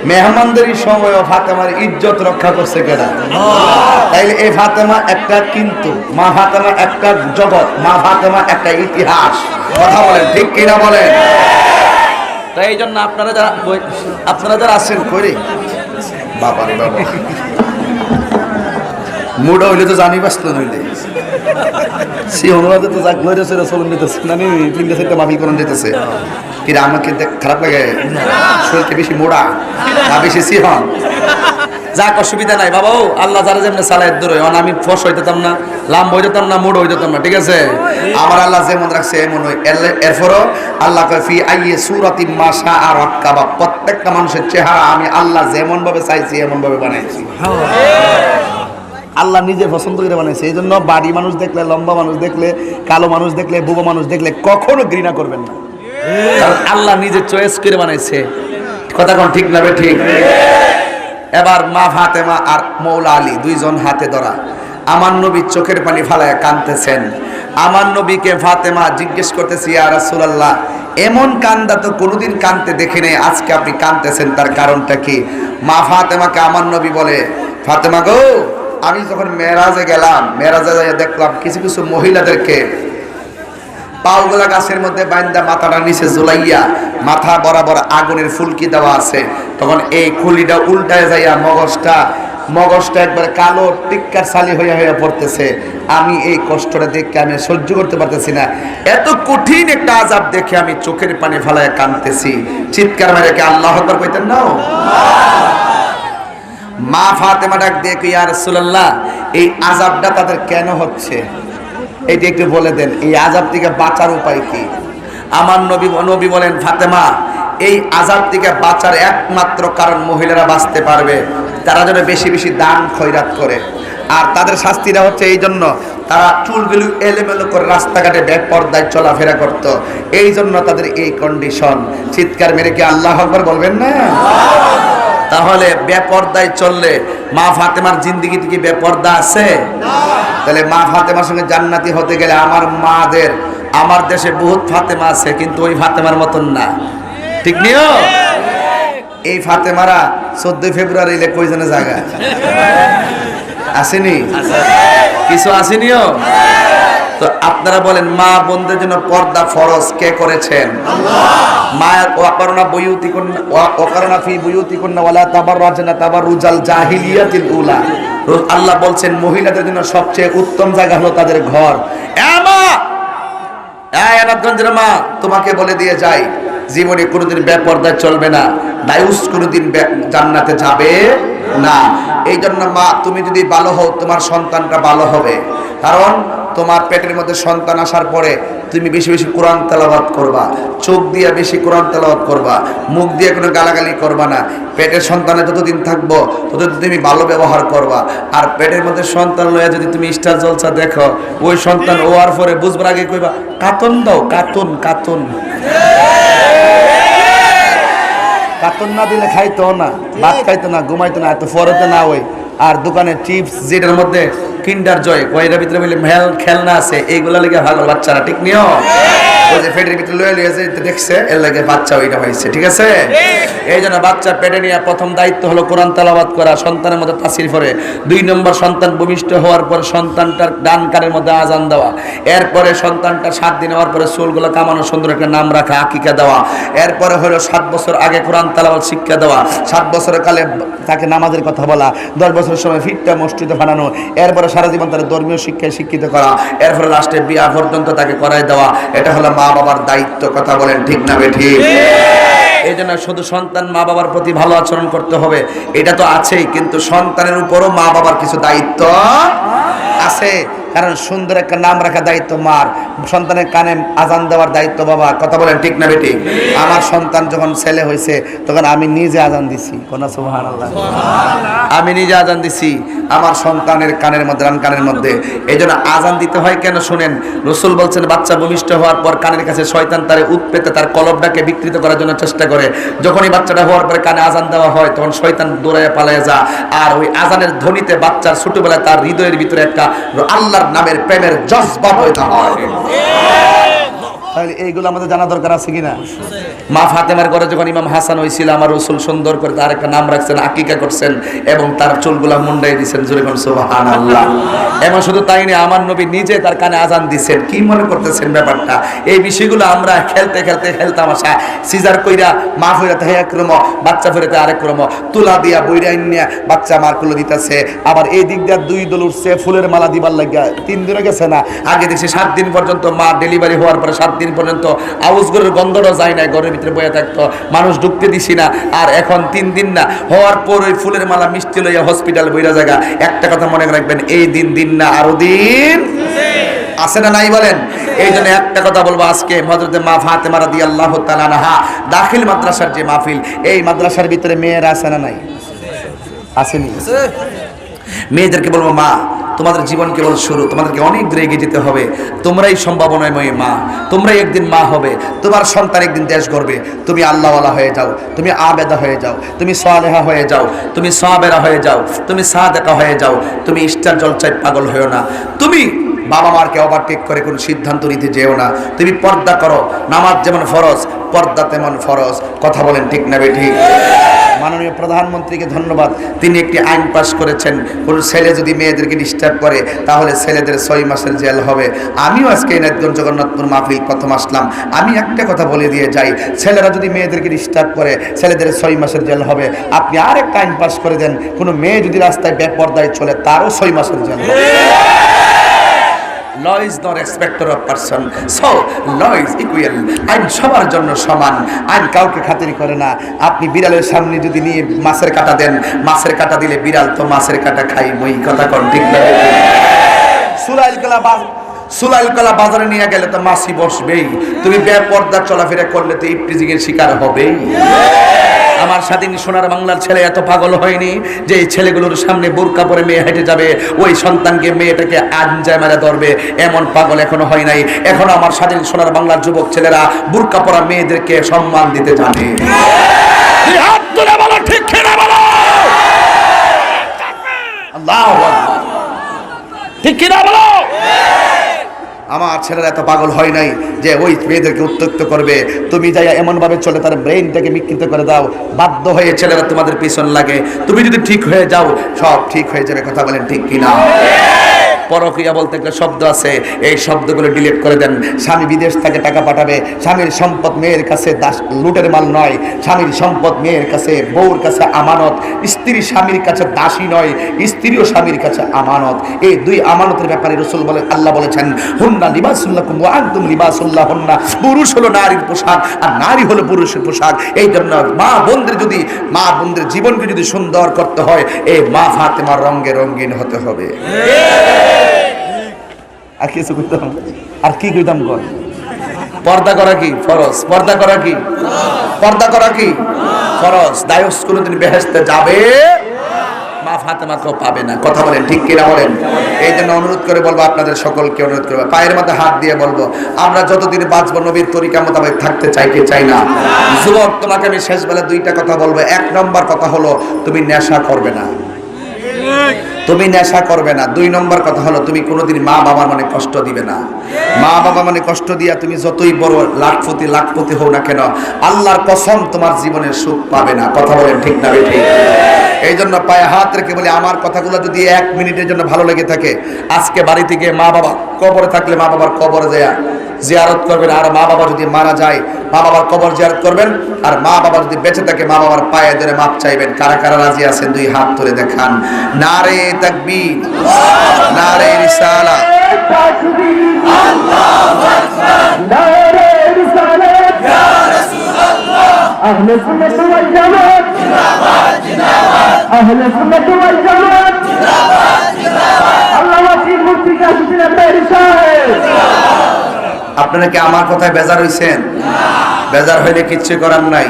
মেহমানদেরই সময় ফাতেমার ইজ্জত রক্ষা করছে কেনা তাইলে এই ফাতেমা একটা কিন্তু মা ফাতেমা একটা জগৎ মা ফাতেমা একটা ইতিহাস কথা বলেন ঠিক কিনা বলেন তাই এই জন্য আপনারা যারা আছেন করে বাবা রে বাবা মুড হইলে তো জানি ব্যস্ত নইলে সে অনুরাধে তো যাক লইতেছে চলন দিতেছে না নি তিনটা চারটা মাহফিল করন দিতেছে কি আমাকে খারাপ লাগে শরীরকে বেশি মোড়া না বেশি সিহন যাক অসুবিধা নাই বাবা ও আল্লাহ যারা যেমন চালায় দূর হয় আমি ফস হইতাম না লাম হয়ে যেতাম না মুড হয়ে যেতাম না ঠিক আছে আমার আল্লাহ যেমন রাখছে এমন হয় এরপরও আল্লাহ ফি আইয়ে সূরাতিন মাশা আর রাক্কাবা প্রত্যেকটা মানুষের চেহারা আমি আল্লাহ যেমন ভাবে চাইছি এমন ভাবে বানাইছি আল্লাহ নিজে পছন্দ করে বানাইছে এই জন্য বাড়ি মানুষ দেখলে লম্বা মানুষ দেখলে কালো মানুষ দেখলে বুবা মানুষ দেখলে কখনো ঘৃণা করবেন না কারণ আল্লাহ নিজে চয়েস করে বানাইছে কথা কোন ঠিক না ঠিক এবার মা ফাতেমা আর মৌলা আলী দুইজন হাতে ধরা আমার নবী চোখের পানি ফালায় কাঁদতেছেন আমার নবীকে ফাতেমা জিজ্ঞেস করতেছি ইয়া রাসূলুল্লাহ এমন কান্দা তো কোনোদিন কাঁদতে দেখি নাই আজকে আপনি কাঁদতেছেন তার কারণটা কি মা ফাতেমাকে আমার নবী বলে ফাতেমা গো আমি যখন মেরাজে গেলাম মেরাজে দেখলাম কিছু কিছু মহিলাদেরকে পাউগুলা গাছের মধ্যে বাইন্দা মাথাটা নিচে ঝুলাইয়া মাথা বরাবর আগুনের ফুলকি দেওয়া আছে তখন এই খুলিটা উল্টায় যাইয়া মগজটা একবার কালো টিক্কার সালি হইয়া হইয়া পড়তেছে আমি এই কষ্টটা দেখে আমি সহ্য করতে পারতেছি না এত কঠিন একটা আযাব দেখে আমি চোখের পানি ফেলায় কাঁদতেছি চিৎকার মেরে কে আল্লাহু আকবার কইতেন না মা ফাতেমা ডাক দিয়ে ইয়া রাসূলুল্লাহ এই আযাবটা তাদের কেন হচ্ছে এইটা একটু বলে দেন এই আযাব থেকে বাঁচার উপায় কি আমার নবী বলেন ফাতেমা এই আযাব থেকে বাঁচার একমাত্র কারণ মহিলারা বাঁচতে পারবে তারা যেন বেশি বেশি দান খয়রাত করে আর তাদের শাস্তিটা হচ্ছে এই জন্য তারা চুলগুলো এলোমেলো করে রাস্তাঘাটে বেপরদায় চলাফেরা করত এই জন্য তাদের এই কন্ডিশন চিৎকার মেরে কি আল্লাহু আকবার বলবেন না তাহলে বেপরদায় চললে মা ফাতেমার জিন্দেগিতে কি বেপরদা আছে তাহলে মা ফাতেমার সঙ্গে জান্নাতি হতে গেলে আমার দেশে বহুত ফাতেমা আছে কিন্তু ওই ফাতেমার মতন না ঠিক নিও এই ফাতেমারা 14 ফেব্রুয়ারি ইলে কয়জনে জায়গা আসেনি কিছু আসেনিও তো আপনারা বলেন মা বোনদের জন্য পর্দা ফরজ কে করেছেন মা ওয়াকারনা ওয়াকারনা ফি বুয়ুতিকুন্না ওয়ালা তাবাররাজনা তাবাররুজাল জাহিলিয়াতিল উলা আল্লাহ বলছেন মহিলাদের জন্য সবচেয়ে উত্তম জায়গা হলো তাদের ঘর এনাথগঞ্জের মা তোমাকে বলে দিয়ে যাই জীবনে কোনোদিন বেপরদা চলবে না দায়ুস কোনোদিন জান্নাতে যাবে না এই জন্য মা তুমি যদি ভালো হও তোমার সন্তানটা ভালো হবে কারণ তোমার পেটের মধ্যে সন্তান আসার পরে তুমি বেশি বেশি কোরআন তেলাওয়াত করবা চোখ দিয়ে বেশি কোরআন তেলাওয়াত করবা মুখ দিয়ে কোনো গালাগালি করবা না পেটের সন্তানে যতদিন থাকবো ততদিন তুমি ভালো ব্যবহার করবা আর পেটের মধ্যে সন্তান লইয়া যদি তুমি স্টার জলসা দেখো ওই সন্তান ওয়ার পরে বুঝবার আগে কইবা কাতন দাও কাতন কাতন না দিলে খাইতো না ভাত খাইতো না ঘুমাইতো না এত ফরতে না ওই আর দোকানে চিপস যেটার মধ্যে কিন্ডার জয় কয়ের ভিতরে বলে খেলনা আছে এইগুলা লেগে ভালো বাচ্চারা ঠিক নিও ওই যে পেটের ভিতরে লয়ে লয়ে যে দেখছে এর লাগে বাচ্চা ওইটা হয়েছে ঠিক আছে এই জন্য বাচ্চা পেটে নিয়ে প্রথম দায়িত্ব হলো কোরআন তেলাওয়াত করা সন্তানের মধ্যে তাসির করে 2 নম্বর সন্তান ভূমিষ্ঠ হওয়ার পর সন্তানটার ডান কানের মধ্যে আজান দেওয়া এরপরে সন্তানটা 7 দিন হওয়ার পরে চুলগুলো কামানো সুন্দর একটা নাম রাখা আকিকা দেওয়া এরপরে হলো 7 বছর আগে কোরআন তেলাওয়াত শিক্ষা দেওয়া 7 বছরের কালে তাকে নামাজের কথা বলা 10 বছরের সময় ফিটটা মসজিদে বানানো এরপরে সারা জীবন তার ধর্মীয় শিক্ষায় শিক্ষিত করা এরপরে লাস্টে বিয়া পর্যন্ত তাকে করাই দেওয়া এটা হলো মা বাবার দায়িত্ব কথা বলেন ঠিক না বেঠিক এই জন্য শুধু সন্তান মা বাবার প্রতি ভালো আচরণ করতে হবে এটা তো আছেই কিন্তু সন্তানের উপরও মা বাবার কিছু দায়িত্ব আছে কারণ সুন্দর একটা নাম রাখা দায়িত্ব মার সন্তানের কানে আজান দেওয়ার দায়িত্ব বাবা কথা বলেন ঠিক না বেঠিক আমার সন্তান যখন ছেলে হয়েছে তখন আমি নিজে আজান দিছি কোন সুবহানাল্লাহ আমি নিজে আজান দিছি আমার সন্তানের কানের মধ্যে কানের মধ্যে এই জন্য আজান দিতে হয় কেন শুনেন রাসূল বলছেন বাচ্চা ভূমিষ্ঠ হওয়ার পর কানের কাছে শয়তান তারে উৎপেতে তার কলবটাকে বিকৃত করার জন্য চেষ্টা করে যখনই বাচ্চাটা হওয়ার পরে কানে আজান দেওয়া হয় তখন শয়তান দৌড়ায় পালায় যায় আর ওই আজানের ধ্বনিতে বাচ্চার ছোটবেলায় তার হৃদয়ের ভিতরে একটা আল্লাহর নামের প্রেমের জজবা পয়দা হয় তাহলে এইগুলো আমাদের জানা দরকার আছে কিনা মা ফাতেমার ঘরে যখন ইমাম হাসান হয়েছিল আমার রাসূল সুন্দর করে তার একটা নাম রাখছেন আকিকা করছেন এবং তার চুলগুলা মুন্ডাই দিয়েছেন জোরে বলেন সুবহানাল্লাহ এবং শুধু তাই না আমার নবী নিজে তার কানে আজান দিয়েছেন কি মনে করতেছেন ব্যাপারটা এই বিষয়গুলো আমরা খেলতে খেলতে খেলতাম আসা সিজার কইরা মা ফিরাতে এক ক্রম বাচ্চা ফিরাতে আরেক ক্রম তুলা দিয়া বইরা নিয়া বাচ্চা মার কুলো দিতেছে আবার এই দিক দিয়ে 2 দল উঠছে ফুলের মালা দিবার লাগিয়া 3 দিনে গেছে না আগে দেখছি 7 দিন পর্যন্ত মা ডেলিভারি হওয়ার পরে 7 দিন পর্যন্ত আউসগরের গন্ধটা যায় না ঘরের ভিতরে বয়ে থাকতো মানুষ ঢুকতে দিছি না আর এখন 3 দিন না হওয়ার পর ওই ফুলের মালা মিষ্টি লইয়া হসপিটাল বইরা জায়গা একটা কথা মনে রাখবেন এই দিন না আরো দিন আছে না নাই বলেন এই জন্য একটা কথা বলবো আজকে হযরতে মা ফাতেমা রাদিয়াল্লাহু তাআলা আনহা দাখিল মাদ্রাসার যে মাহফিল এই মাদ্রাসার ভিতরে মেয়েরা আছে না নাই আসেনি মেয়েদেরকে বলবো মা তোমাদের জীবন কেবল শুরু তোমাদেরকে অনেক দূরে এগিয়ে যেতে হবে তোমরাই সম্ভাবনাময় মা তোমরাই একদিন মা হবে তোমার সন্তান একদিন দেশ গড়বে তুমি আল্লাহওয়ালা হয়ে যাও তুমি আবেদা হয়ে যাও তুমি সালেহা হয়ে যাও তুমি সাবেরা হয়ে যাও তুমি সাদেকা হয়ে যাও তুমি স্টার জলসায় পাগল হয়েও না তুমি বাবা মারকে ওভারটেক করে কোন সিদ্ধান্ত নিতে যেও না তুমি পর্দা করো নামাজ যেমন ফরজ পর্দা তেমন ফরজ কথা বলেন ঠিক না বেঠিক মাননীয় প্রধানমন্ত্রীকে ধন্যবাদ তিনি একটি আইন পাস করেছেন কোন ছেলে যদি মেয়েদেরকে ডিস্টার্ব করে তাহলে ছেলেদের 6 মাসের জেল হবে আমিও আজকে নাথগঞ্জ জগন্নাথপুর মাহফিল প্রথম আসলাম আমি একটা কথা বলে দিয়ে যাই ছেলেরা যদি মেয়েদেরকে ডিস্টার্ব করে ছেলেদের 6 মাসের জেল হবে আপনি আরেকটা আইন পাস করে দেন কোন মেয়ে যদি রাস্তায় বেপরদায় চলে তারও 6 মাসের জেল হবে law is not respecter of person so law is equal আইন সবার জন্য সমান আইন কাউকে খাতির করে না আপনি বিড়ালের সামনে যদি নিয়ে মাছের কাঁটা দেন মাছের কাঁটা দিলে বিড়াল তো মাছের কাঁটা খাই মই কথা কোন ঠিক না সুলাইল কলা বাজারে নিয়ে গেলে তো মাছি বসবেই তুমি বেপরদা চলাফেরা করলে তো ইফটিজিং এর শিকার হবেই আমার স্বাধীন সোনার বাংলার ছেলে এত পাগল হয়নি যে এই ছেলেগুলোর সামনে বোরকা পরে মেয়ে হেঁটে যাবে ওই সন্তানকে মেয়েটাকে আঞ্জায় মেরে ধরবে এমন পাগল এখনো হয় নাই এখনো আমার স্বাধীন সোনার বাংলার যুবক ছেলেরা বোরকা পরা মেয়েদেরকে সম্মান দিতে জানে হাত তুলে বলো ঠিক কিনা বলো আল্লাহু আকবার ঠিক কিনা বলো আমার ছেলেরা এত পাগল হয় নাই যে ওই মেয়েদেরকে উত্ত্যক্ত করবে তুমি যাই এমন ভাবে চলে তার ব্রেইনটাকে বিকৃত করে দাও বাধ্য হয়ে ছেলেরা তোমাদের পিছন লাগে তুমি যদি ঠিক হয়ে যাও সব ঠিক হয়ে যাবে কথা বলেন ঠিক কিনা পরকিয়া বলতে একটা শব্দ আছে এই শব্দগুলো ডিলিট করে দেন স্বামী বিদেশ থেকে টাকা পাঠাবে স্বামীর সম্পদ মেয়ের কাছে লুটের মাল নয় স্বামীর সম্পদ মেয়ের কাছে বউর কাছে আমানত স্ত্রী স্বামীর কাছে দাসী নয় স্ত্রীও স্বামীর কাছে আমানত এই 2 আমানতের ব্যাপারে রাসূল বলেন আল্লাহ বলেছেন হুন্না লিবাসুল্লাকুম ওয়া আনতুম লিবাসুল্লাহুন্না পুরুষ হলো নারীর পোশাক আর নারী হলো পুরুষের পোশাক এই জন্য মা বোনদের জীবনকে যদি সুন্দর করতে হয় এই মা ফাতেমার রঙে রঙিন হতে হবে আর কিছু কইতাম আর কি কইতাম কর পর্দা করা কি ফরজ পর্দা করা কি ফরজ দায়স কোনদিন বেহেশতে যাবে মা ফাতেমা কেউ পাবে না কথা বলেন ঠিক কিনা বলেন এই জন্য অনুরোধ করে বলবো আপনাদের সকলকে অনুরোধ করবো পায়ের মধ্যে হাত দিয়ে বলবো আমরা যতদিন বাঁচবো নবীর তরিকা মোতাবেক থাকতে চাই না যুবক তোমাকে আমি শেষ বেলা 2টা কথা বলবো 1 নম্বর কথা হলো তুমি নেশা করবে না তুমি নেশা করবে না। 2 নম্বর কথা হলো তুমি কোনোদিন মা বাবার মনে কষ্ট দিবে না। মা বাবা মনে কষ্ট দিয়া তুমি যতই বড় লাখপতি হও না কেন, আল্লাহর কসম তোমার জীবনে সুখ পাবে না। কথা বলেন ঠিক না ঠিক? এই জন্য পায়ে হাত রেখে বলি, আমার কথাগুলো যদি 1 মিনিটের জন্য ভালো লেগে থাকে, আজকে বাড়িতে গিয়ে মা বাবা কবরে থাকলে মা বাবার কবরে যায় জিয়ারত করবেন। আর মা বাবা যদি মারা যায় মা বাবার কবর জিয়ারত করবেন। আর মা বাবা যদি বেঁচে থাকে মা বাবার পায়ে ধরে মাপ চাইবেন। কারা কারা রাজি আছেন 2 হাত তুলে দেখান। নারে তাকবীর, নারে রিসালাত, আল্লাহু আকবার, নারে রিসালাত, ইয়া রাসূলুল্লাহ, আহলে সুন্নাত ওয়াল জামাত জিন্দাবাদ, জিন্দাবাদ, আহলে সুন্নাত ওয়াল জামাত জিন্দাবাদ, জিন্দাবাদ, আল্লাহু আকবার, মুফতি কাসিম আব্বাসী সাহেব। আপনারা কি আমার কথায় বেজার হইছেন? বেজার হইলে কিচ্ছু করার নাই।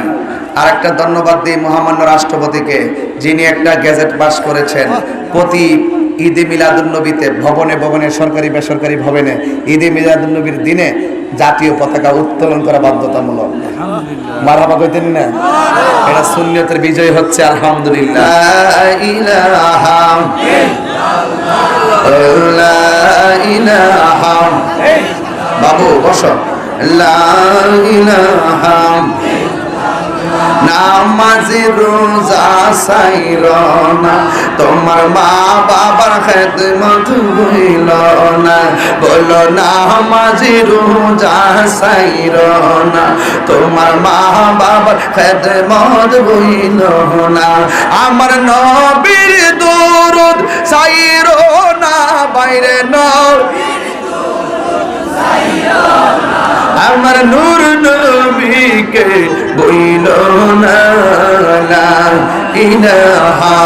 আরেকটা ধন্যবাদ দিই মহামান্য রাষ্ট্রপতিকে, যিনি একটা গেজেট পাস করেছেন প্রতি ঈদে মিলাদুন্নবীতে ভবনে ভবনে সরকারি বেসরকারি ভবনে ঈদে মিলাদুন্নবীর দিনে জাতীয় পতাকা উত্তোলন করা বাধ্যতামূলক। মারহাবা কইতেন না? এটা সুন্নিয়তের বিজয় হচ্ছে। আলহামদুলিল্লাহ, ইলাহা ইলাহা, বাবু বসো। লা ইলাহা, নামাজি রোজা সাইর না, তোমার মা বাবার খেদমত হইল না। বলো নামাজি রোজা সাইর না, তোমার মা বাবার খেদমত হইল না। আমার নবীর দরুদ সাইর না, বাইরে আমার নূর নবীকে বইল না। লা ইলাহা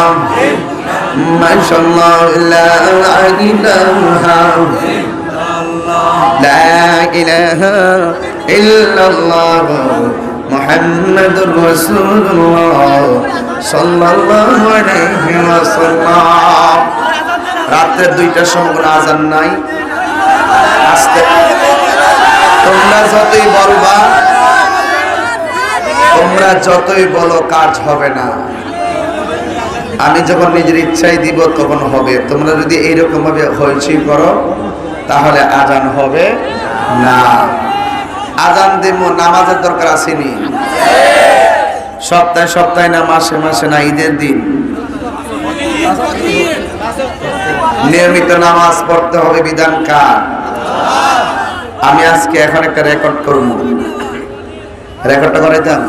মাশাআল্লাহ, লা ইলাহা লা ইলাহা ইল্লাল্লাহ মুহাম্মাদুর রাসূলুল্লাহ সাল্লাল্লাহু আলাইহি ওয়াসাল্লাম। রাতের 2টার সময় আজান নাই। আস্তে তোমরা যতই বলবা, তোমরা যতই বলো কাজ হবে না। আমি যখন নিজের ইচ্ছাই দিব তখন হবে। তোমরা যদি এইরকম ভাবে হইচই করো তাহলে আজান হবে না। আজান দেব, নামাজের দরকার আসেনি? সপ্তাহে সপ্তাহে না, মাসে মাসে না, ঈদের দিন নিয়মিত নামাজ পড়তে হবে। বিধান কার? আমি আজকে এখন একটা রেকর্ড করব। রেকর্ডটা করে দাও।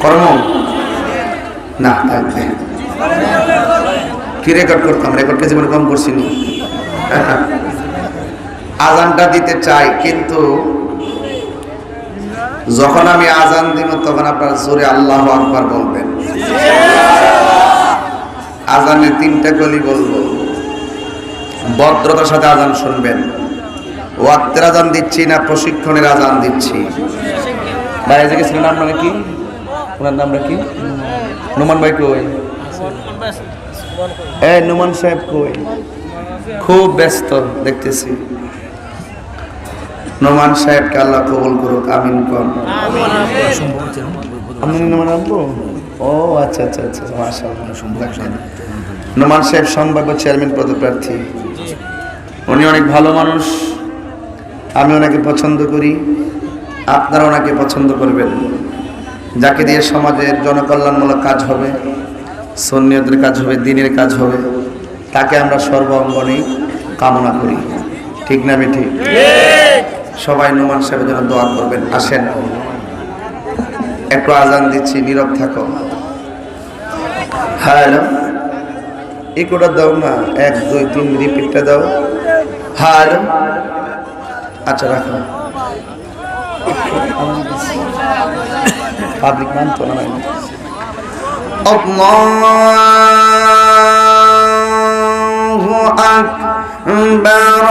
করব না? কি রেকর্ড করতাম? রেকর্ডকে জীবনে কম করছি নি। আজানটা দিতে চাই, কিন্তু যখন আমি আজান দিব তখন আপনারা জোরে আল্লাহু আকবার বলবেন। আজানে 3টা কলি বলবো, ভদ্রতার সাথে আজান শুনবেন। ওয়াক্তের আজান দিচ্ছি না প্রশিক্ষণের আজান দিচ্ছি? ভাই এদিকে ছিলেন, নাম মানে কি? ওনার নামটা কি? নোমান ভাই কই? এই নোমান সাহেব কই? খুব ব্যস্ত দেখতেছি। নোমান সাহেবকে আল্লাহ কবুল করুক, আমিন কোন। আমি নোমান আনবো? ও আচ্ছা আচ্ছা আচ্ছা, মাশাআল্লাহ। নোমান সাহেব সম্ভাব্য চেয়ারম্যান পদপ্রার্থী। উনি অনেক ভালো মানুষ, আমি ওনাকে পছন্দ করি, আপনারা ওনাকে পছন্দ করবেন। যাকে দিয়ে সমাজের জনকল্যাণমূলক কাজ হবে, সুন্নিয়তের কাজ হবে, দ্বীনের কাজ হবে, তাকে আমরা সর্বাঙ্গনে কামনা করি। ঠিক না বেঠি? সবাই নোমান সাহেবের জন্য দোয়া করবেন। আসেন, একটু আজান দিচ্ছি, নীরব থাকো। হ্যালো, ইকোটা দাও না, 1 2 3 রিপিটটা দাও। হ্যালো, আচ্ছা রাখো। পাবলিক মান তো না। আল্লাহু আকবার,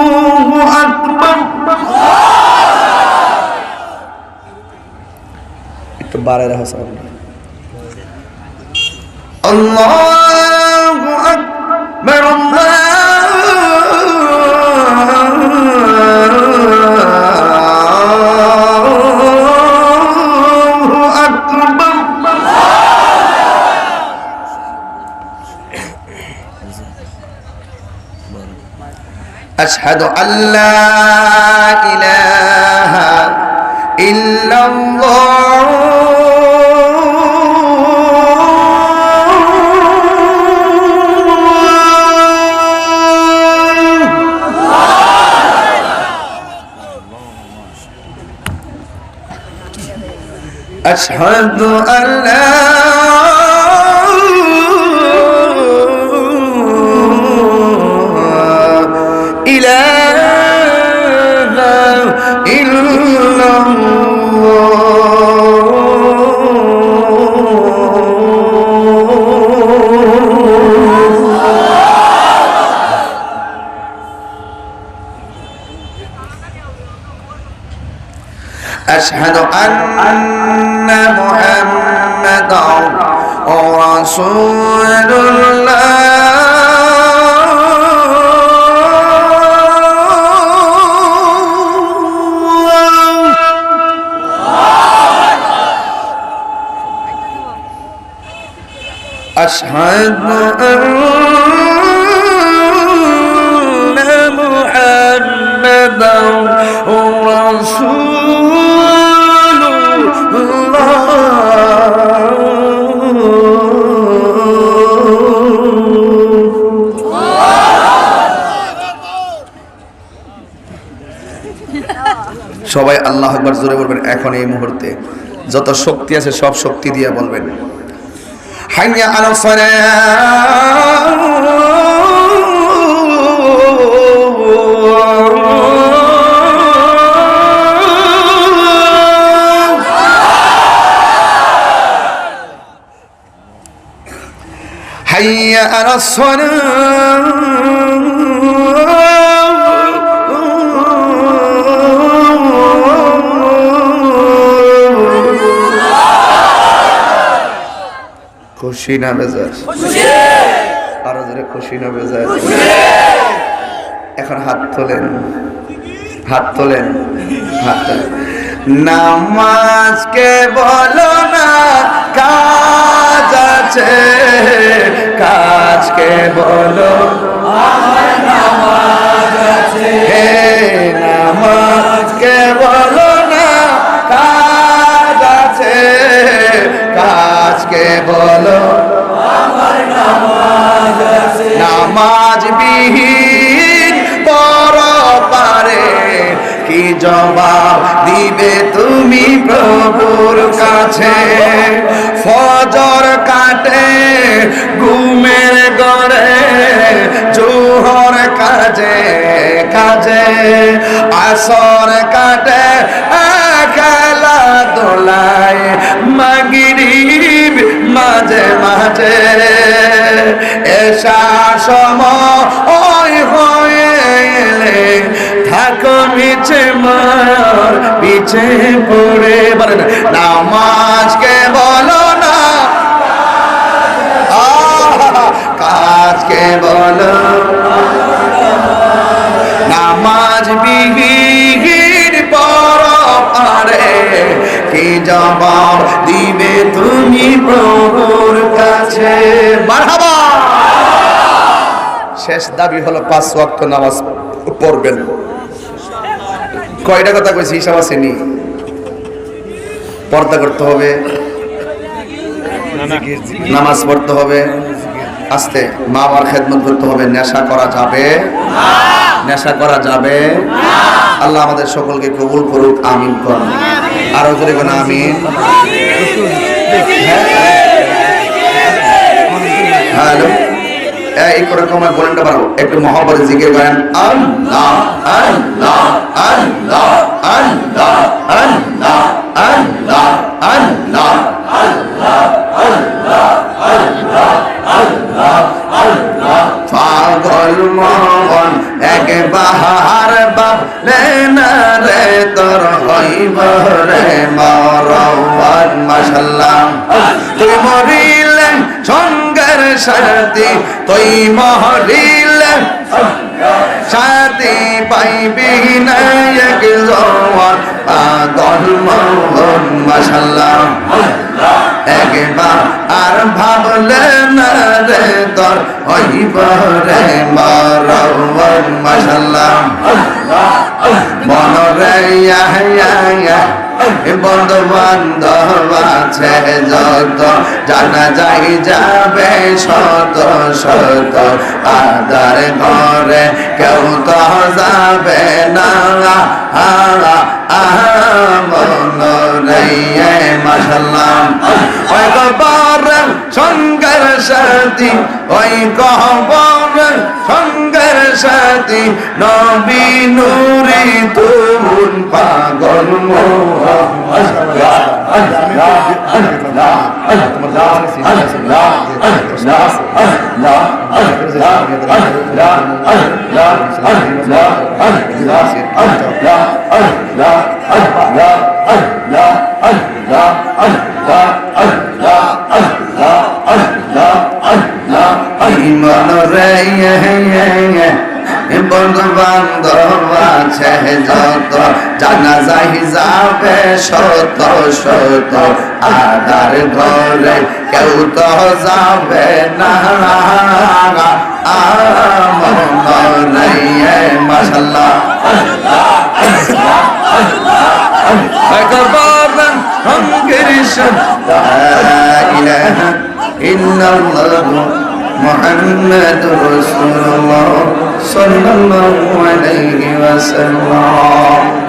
আল্লাহু আকবার। একটু বাড়ায় রাখো সাউন্ড। আল্লাহু আকবার, আল্লাহু আশহাদু আল্লা ইলাহা ইল্লাল্লাহ أشهد أن لا إله إلا أشهد أن محمدا رسول الله أشهد أن محمدا رسول সবাই আল্লাহু আকবার জোরে বলবেন। এখন এই মুহূর্তে যত শক্তি আছে সব শক্তি দিয়ে বলবেন হাইয়া আলাস সালাহ হাইয়া আলাস সালাহ খুশি না বেজার? আরো জোরে খুশি না বেজার? এখন হাত তোলেন, হাত তোলেন, হাত তোলেন। নামাজকে বলো না কাজ আছে, কাজকে বলো আমার নামাজ আছে। হে নামাজকে বলো না কাজ আছে, কাজকে বলো আমার নামাজ আছে। নামাজ বিহীন পরপারে কি জবাব দিবে তুমি প্রভুর কাছে? ফজর কাটে ঘুমের ঘরে, জোহর কাজে কাজে, আসর কাটে খেলা দোলায়, মাগরিব মাঝে মাঝে, এশা সময় হয়ে এলে থাকো মিছে মার পিছে পড়ে। বলেন নামাজকে বলো না কাজকে বলো, নামাজ বিহীন পরপারে কি জবাব দিবে তুমি প্রভুর কাছে? মারহাবা। শেষ দাবি হলো 5 ওয়াক্ত নামাজ পড়বেন। কয়টা কথা কইছি হিসাব আছে নি? পর্দা করতে হবে, নামাজ পড়তে হবে, আস্তে মা বাবার খেদমত করতে হবে। নেশা করা যাবে না, নেশা করা যাবে না। আল্লাহ আমাদের সকলকে কবুল করুক, আমিন করুন। আরো জোরে বলেন আমিন। হ্যালো, এই করে কমায় বলেনটা পারবো একটু মহব্বতে জিকির করেন আল্লাহ আল্লাহ আল্লাহ আল্লাহ আল্লাহ আল্লাহ আল্লাহ আল্লাহ আল্লাহ আল্লাহ আল্লাহ আল্লাহ। পাগল মন এক বাহার বাবলে না রে তোর হইব রে মরওয়ান। মাশাআল্লাহ তুই মরিলে সঙ্গের সাথী, তুই মরিলে সাথী পাইবি না এক জওয়ান। পাগল মন মাশাআল্লাহ একবার আর ভাবলে না রে তোর হইব রে মরণ মাশাআল্লাহ মনরে বন্ধু বান্ধব আছে যত জানা যাই যাবে শত শত আদার ঘরে কেউ তো যাবে না মনরে মাশাআল্লাহ ওই কবর সঙ্গের সাথী ওই কবর সঙ্গের সাথী নবী নূরি তুন পাগল মনরে বন্ধু বান্ধব আছে যত জানা যাই যাবে শত শত আদার ঘরে কেউ তো যাবে না মনরে মাশাআল্লাহ আকবরন হঙ্গের লা ইলাহা ইল্লাল্লাহ মুহাম্মাদুর রাসূলুল্লাহ সাল্লাল্লাহু আলাইহি ওয়াসাল্লাম